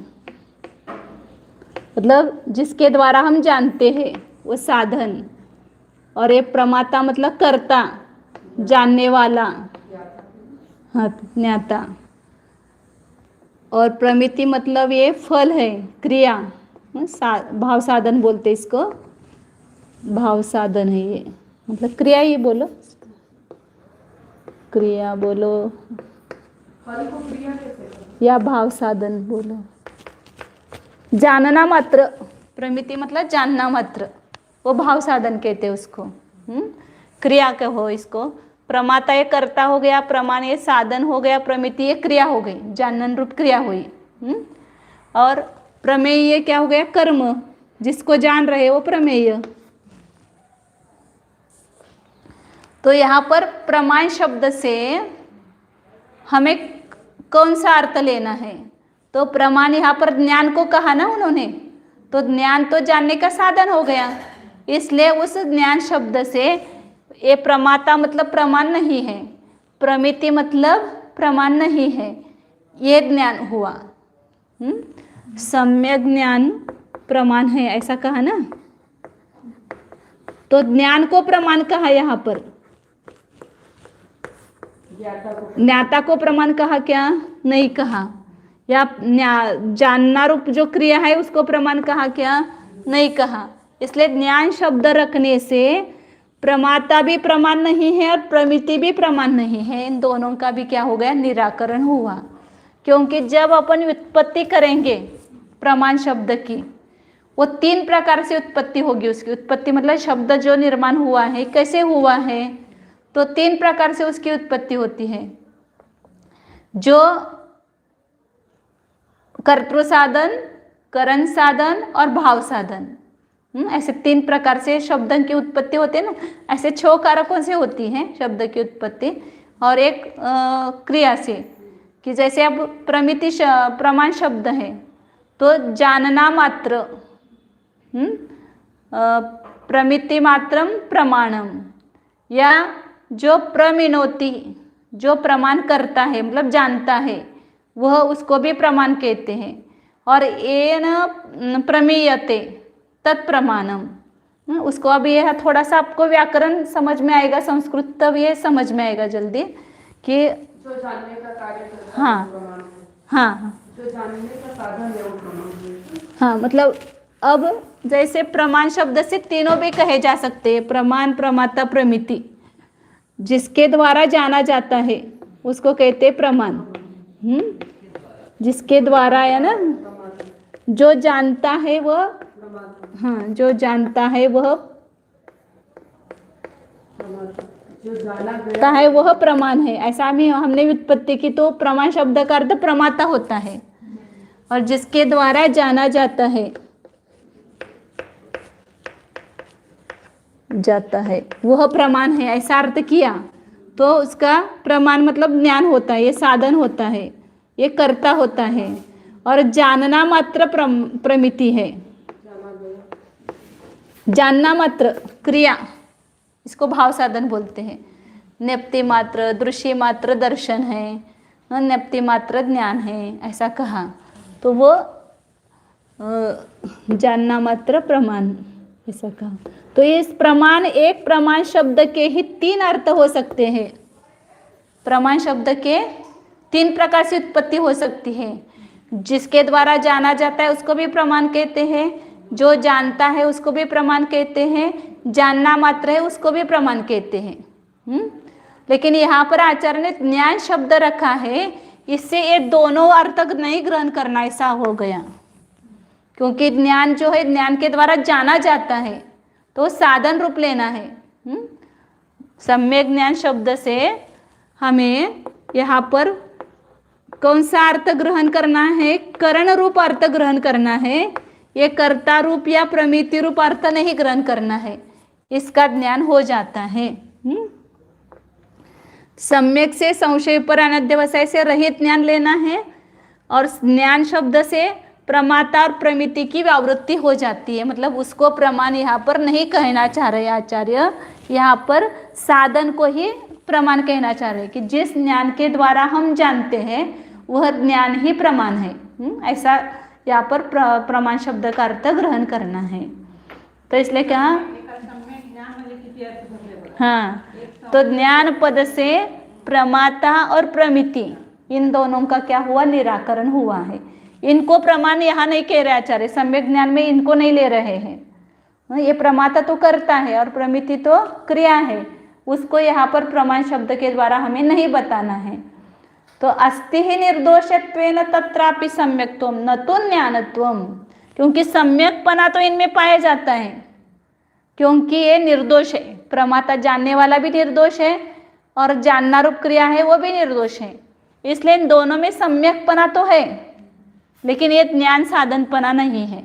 मतलब जिसके द्वारा हम जानते हैं वो साधन। और ये प्रमाता मतलब कर्ता, जानने वाला, हाँ ज्ञाता। और प्रमिति मतलब ये फल है, क्रिया, भाव साधन बोलते इसको, भाव साधन है ये, मतलब क्रिया ही बोलो, क्रिया बोलो या भाव साधन बोलो। जानना मात्र, प्रमिति मतलब जानना मात्र, वो भाव साधन कहते हैं उसको। क्रिया कहो इसको। प्रमाता ये कर्ता हो गया, प्रमाण ये साधन हो गया, प्रमिति ये क्रिया हो गई, जानन रूप क्रिया हुई। और प्रमेय ये क्या हो गया? कर्म, जिसको जान रहे वो प्रमेय। तो यहाँ पर प्रमाण शब्द से हमें कौन सा अर्थ लेना है? तो प्रमाण यहाँ पर ज्ञान को कहा ना उन्होंने, तो ज्ञान तो जानने का साधन हो गया, इसलिए उस ज्ञान शब्द से ये प्रमाता मतलब प्रमाण नहीं है, प्रमिति मतलब प्रमाण नहीं है, ये ज्ञान हुआ। सम्यक ज्ञान प्रमाण है ऐसा कहा ना, तो ज्ञान को प्रमाण कहा यहाँ पर। ज्ञाता को प्रमाण कहा क्या? नहीं कहा। या जानना रूप जो क्रिया है उसको प्रमाण कहा क्या? नहीं कहा। इसलिए ज्ञान शब्द रखने से प्रमाता भी प्रमाण नहीं है और प्रमिति भी प्रमाण नहीं है, इन दोनों का भी क्या हो गया? निराकरण हुआ। क्योंकि जब अपन उत्पत्ति करेंगे प्रमाण शब्द की, वो 3 प्रकार से उत्पत्ति होगी। उसकी उत्पत्ति मतलब शब्द जो निर्माण हुआ है कैसे हुआ है, तो 3 प्रकार से उसकी उत्पत्ति होती है। जो कर्तृ साधन, करण साधन और भाव साधन, ऐसे 3 प्रकार से शब्द की उत्पत्ति होती है ना। ऐसे 6 कारकों से होती है शब्द की उत्पत्ति, और एक क्रिया से, कि जैसे अब प्रमिति प्रमाण शब्द है तो जानना मात्र, प्रमिति मात्रम प्रमाणम, या जो प्रमिनोति, जो प्रमाण करता है मतलब जानता है, वह उसको भी प्रमाण कहते हैं। और येन प्रमीयते तत्प्रमाणम, उसको अभी यह थोड़ा सा आपको व्याकरण समझ में आएगा, संस्कृत तब ये समझ में आएगा जल्दी कि जो जानने का कार्य करता है हाँ वो प्रमाण है। हाँ जो जानने का साधन है वो प्रमाण है। हाँ, मतलब अब जैसे प्रमाण शब्द से तीनों भी कहे जा सकते हैं, प्रमाण, प्रमाता, प्रमिति। जिसके द्वारा जाना जाता है उसको कहते हैं प्रमाण। जिसके द्वारा है ना, जो जानता है वह, हाँ, जो जानता है वह जो जाना का है वह प्रमाण है। ऐसा हमने व्युत्पत्ति की तो प्रमाण शब्द का अर्थ प्रमाता होता है, और जिसके द्वारा जाना जाता है वह प्रमाण है, ऐसा अर्थ किया तो उसका प्रमाण मतलब ज्ञान होता है, ये साधन होता है, ये कर्ता होता है। और जानना मात्र प्रमिति है। जानना मात्र क्रिया, इसको भाव साधन बोलते हैं। नेप्ति मात्र, दृश्य मात्र दर्शन है, नेप्ति मात्र ज्ञान है, ऐसा कहा तो वो जानना मात्र प्रमाण, ऐसा कहा। तो इस प्रमाण, एक प्रमाण शब्द के ही तीन अर्थ हो सकते हैं। प्रमाण शब्द के तीन प्रकार से उत्पत्ति हो सकती है। जिसके द्वारा जाना जाता है उसको भी प्रमाण कहते हैं, जो जानता है उसको भी प्रमाण कहते हैं, जानना मात्र है उसको भी प्रमाण कहते हैं। लेकिन यहाँ पर आचार्य ने ज्ञान शब्द रखा है, इससे ये दोनों अर्थ नहीं ग्रहण करना, ऐसा हो गया। क्योंकि ज्ञान जो है, ज्ञान के द्वारा जाना जाता है तो साधन रूप लेना है। सम्यक ज्ञान शब्द से हमें यहाँ पर कौन सा अर्थ ग्रहण करना है? करण रूप अर्थ ग्रहण करना है। ये कर्ता रूप या प्रमिति रूप अर्थ नहीं ग्रहण करना है, इसका ज्ञान हो जाता है। सम्यक से संशय पर अनध्यवसाय से रहित ज्ञान लेना है, और ज्ञान शब्द से प्रमाता और प्रमिति की व्यावृत्ति हो जाती है। मतलब उसको प्रमाण यहाँ पर नहीं कहना चाह रहे आचार्य, यहाँ पर साधन को ही प्रमाण कहना चाह रहे कि जिस ज्ञान के द्वारा हम जानते हैं वह ज्ञान ही प्रमाण है। ऐसा यहाँ पर प्रमाण शब्द का अर्थ ग्रहण करना है। तो इसलिए क्या, हाँ, तो ज्ञान पद से प्रमाता और प्रमिति इन दोनों का क्या हुआ? निराकरण हुआ है। इनको प्रमाण यहाँ नहीं कह रहे आचार्य, सम्यक ज्ञान में इनको नहीं ले रहे हैं। ये प्रमाता तो करता है और प्रमिति तो क्रिया है, उसको यहाँ पर प्रमाण शब्द के द्वारा हमें नहीं बताना है। तो अस्ति ही निर्दोषत्वेन तत्रापि सम्यक्त्वम न तो ज्ञानत्वम, क्योंकि सम्यकपना तो इनमें पाया जाता है, क्योंकि ये निर्दोष है। प्रमाता जानने वाला भी निर्दोष है और जानना रूप क्रिया है वो भी निर्दोष है। इसलिए इन दोनों में सम्यकपना तो है, लेकिन ये ज्ञान साधनपना नहीं है।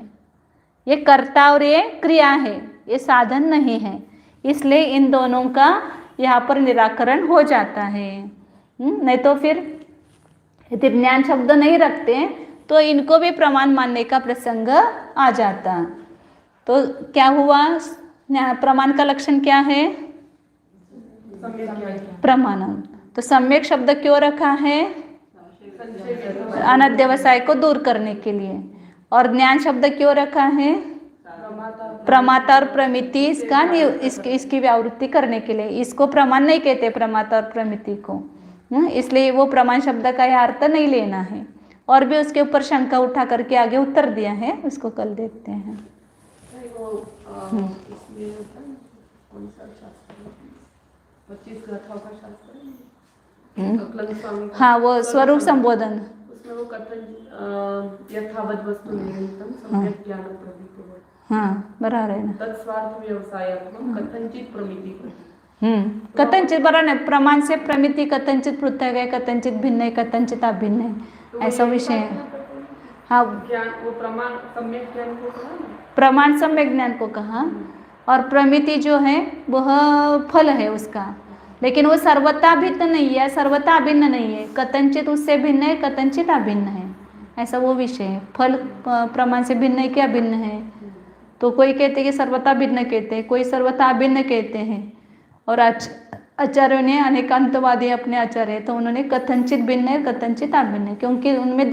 ये कर्ता और ये क्रिया है, ये साधन नहीं है। इसलिए इन दोनों का यहाँ पर निराकरण हो जाता है। नहीं तो फिर यदि ज्ञान शब्द नहीं रखते तो इनको भी प्रमाण मानने का प्रसंग आ जाता। तो क्या हुआ? प्रमाण का लक्षण क्या है? प्रमाणम। तो सम्यक शब्द क्यों रखा है? अनध्यवसाय को दूर करने के लिए। और ज्ञान शब्द क्यों रखा है? प्रमाता और प्रमिति इसकी व्यावृत्ति करने के लिए। इसको प्रमाण नहीं कहते, प्रमाता और प्रमिति को, इसलिए वो प्रमाण शब्द का यह अर्थ नहीं लेना है। और भी उसके ऊपर शंका उठा करके आगे उत्तर दिया है, उसको कल देखते हैं। हाँ, वो स्वरूप संबोधन, उसमें वो कथन यथावत वस्तु निरंतरम सम्यक ज्ञान प्रतीतो, हाँ बराबर है ना, तत्स्वार्थ व्यवसायात्मक कथनचित प्रमिति। कथनचित बराबर है। प्रमाण से प्रमिति कथनचित पृथक है, कथनचित भिन्न है, कथनचित अभिन्न है, ऐसा विषय है। हाँ, ज्ञान वो प्रमाण सम्यक ज्ञान को कहा, प्रमाण सम्यक ज्ञान को कहा, और प्रमिति जो है वह फल है उसका, लेकिन वो सर्वथा भिन्न नहीं है, सर्वथा अभिन्न नहीं है। कथनचित उससे भिन्न है, कथनचित अभिन्न है, ऐसा वो विषय है। फल प्रमाण से भिन्न है कि अभिन्न है? तो कोई कहते हैं कि सर्वथा भिन्न कहते हैं, कोई सर्वथा अभिन्न कहते हैं। और आचार्यों ने अनेकांतवादी अपने आचार्य, तो उन्होंने कथनचित भिन्न है, कथनचित अभिन्न है, क्योंकि उनमें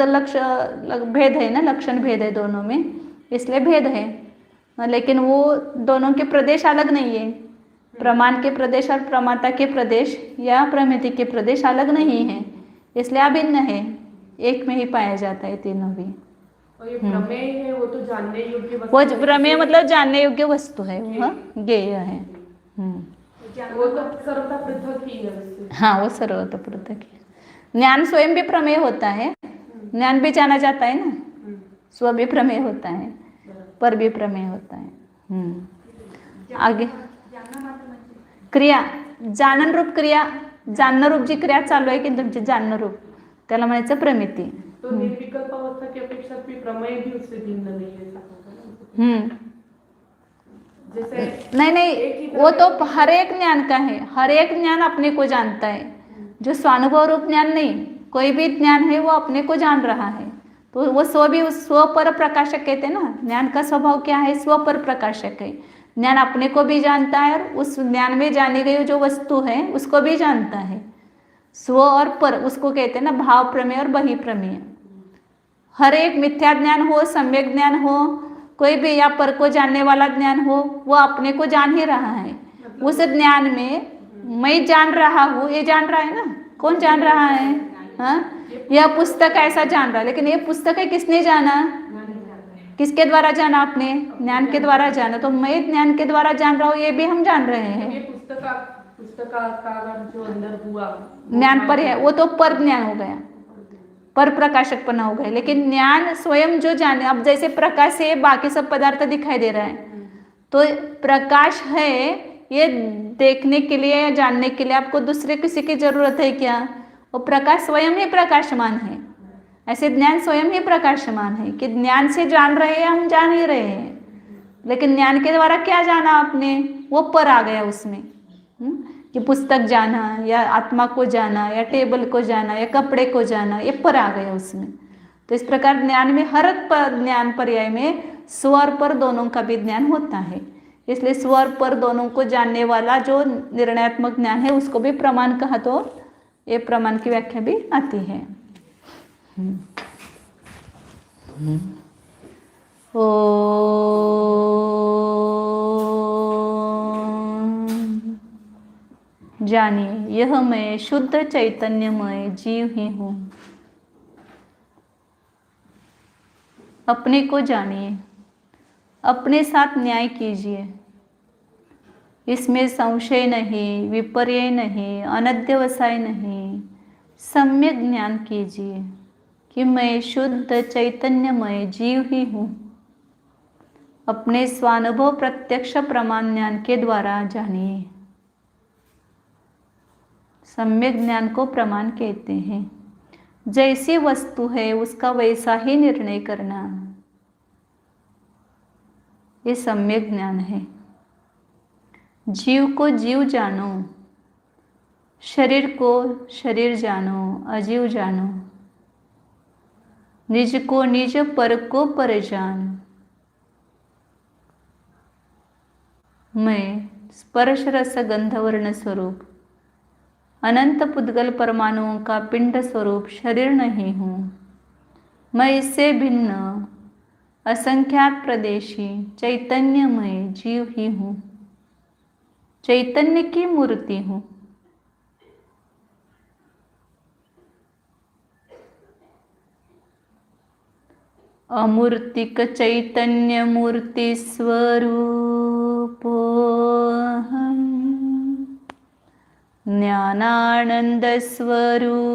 भेद है ना, लक्षण भेद है दोनों में, इसलिए भेद है। लेकिन वो दोनों के प्रदेश अलग नहीं है। प्रमाण के प्रदेश और प्रमाता के प्रदेश या प्रमिति के प्रदेश अलग नहीं है, इसलिए अभिन्न है, एक में ही पाया जाता है तीनों भी। और ये प्रमेय है वो तो जानने योग्य वस्तु वो है, प्रमेय मतलब जानने योग्य वस्तु है, वो ज्ञेय है। वो तो सर्वथा पृथक ही है उससे। हाँ, वो सर्वतः पृथक है। ज्ञान स्वयं भी प्रमेय होता है, ज्ञान भी जाना जाता है ना, स्व भी प्रमेय होता है, पर भी प्रमेय होता है। आगे क्रिया, जानन रूप क्रिया, जाणणं रूप जी क्रिया चालू आहे की तुमची जाणणं रूप, त्याला म्हणायचं प्रमिती। तो निर्विकल्प अवस्था की अपेक्षा भी प्रमेय भी उससे भिन्न नहीं है, ऐसा होगा ना? जैसे नहीं, वो तो हर एक ज्ञान का है, हर एक ज्ञान अपने को जानता है, जो स्वानुभव रूप ज्ञान नहीं, कोई भी ज्ञान है वो अपने को जान रहा है, तो वो स्व पर प्रकाशक कहते हैं ना। ज्ञान का स्वभाव क्या है? स्व पर प्रकाशक है। ज्ञान अपने को भी जानता है और उस ज्ञान में जानी गई जो वस्तु है उसको भी जानता है। स्व और पर, उसको कहते हैं ना भाव प्रमेय और बहि प्रमेय। हर एक मिथ्या ज्ञान हो, सम्यक ज्ञान हो, कोई भी या पर को जानने वाला ज्ञान हो, वो अपने को जान ही रहा है। उस ज्ञान में मैं जान रहा हूँ, ये जान रहा है ना, कौन जान रहा है? हाँ, यह पुस्तक ऐसा जान रहा है, लेकिन ये पुस्तक है किसने जाना? किसके द्वारा जाना? आपने ज्ञान के द्वारा जाना। तो मैं ज्ञान के द्वारा जान रहा हूँ, ये भी हम जान रहे हैं। ये पुस्तकाकार जो अंदर हुआ ज्ञान पर है, वो तो पर ज्ञान हो गया, पर प्रकाशकपना हो गया। लेकिन ज्ञान स्वयं जो जाने, अब जैसे प्रकाश से बाकी सब पदार्थ दिखाई दे रहा है, तो प्रकाश है, ये देखने के लिए या जानने के लिए आपको दूसरे किसी की जरूरत है क्या? वो प्रकाश स्वयं ही प्रकाशमान है। ऐसे ज्ञान स्वयं ही प्रकाशमान है कि ज्ञान से जान रहे हैं, हम जान ही रहे हैं, लेकिन ज्ञान के द्वारा क्या जाना आपने? वो पर आ गया उसमें, कि पुस्तक जाना या आत्मा को जाना या टेबल को जाना या कपड़े को जाना, ये पर आ गया उसमें। तो इस प्रकार ज्ञान में हर ज्ञान पर्याय में स्व और पर दोनों का भी ज्ञान होता है। इसलिए स्व और पर दोनों को जानने वाला जो निर्णयात्मक ज्ञान है उसको भी प्रमाण कहा, तो ये प्रमाण की व्याख्या भी आती है। ओ जानिए, यह मैं शुद्ध चैतन्यमय जीव ही हूँ। अपने को जानिए, अपने साथ न्याय कीजिए, इसमें संशय नहीं, विपर्य नहीं, अनध्यवसाय नहीं, सम्यक ज्ञान कीजिए कि मैं शुद्ध चैतन्यमय जीव ही हूँ। अपने स्वानुभव प्रत्यक्ष प्रमाण ज्ञान के द्वारा जानिए। सम्यक ज्ञान को प्रमाण कहते हैं। जैसी वस्तु है उसका वैसा ही निर्णय करना, ये सम्यक ज्ञान है। जीव को जीव जानो, शरीर को शरीर जानो, अजीव जानो। निज को निज, पर को पर जान। मैं स्पर्श रस गंधवर्ण स्वरूप अनंत पुद्गल परमाणुओं का पिंड स्वरूप शरीर नहीं हूँ। मैं इससे भिन्न असंख्यात प्रदेशी चैतन्यमय जीव ही हूँ, चैतन्य की मूर्ति हूँ। अमूर्तिक चैतन्य मूर्ति स्वरूपोऽहम्, ज्ञानानंद स्वरूपोऽहम्,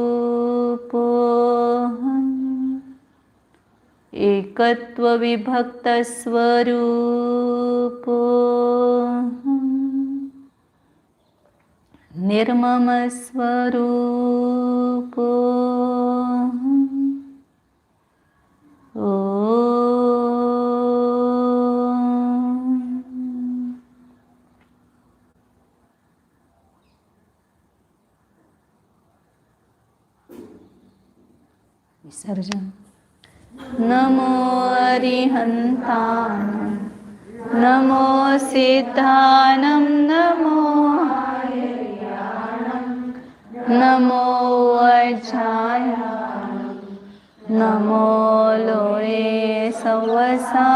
एकत्व विभक्त स्वरूपोऽहम्, निर्मम स्वरूपोऽहम्। विसर्जन। नमो अरिहंतानं, नमो सिद्धानं, नमो नमो अछाया नमो लोळे सवसा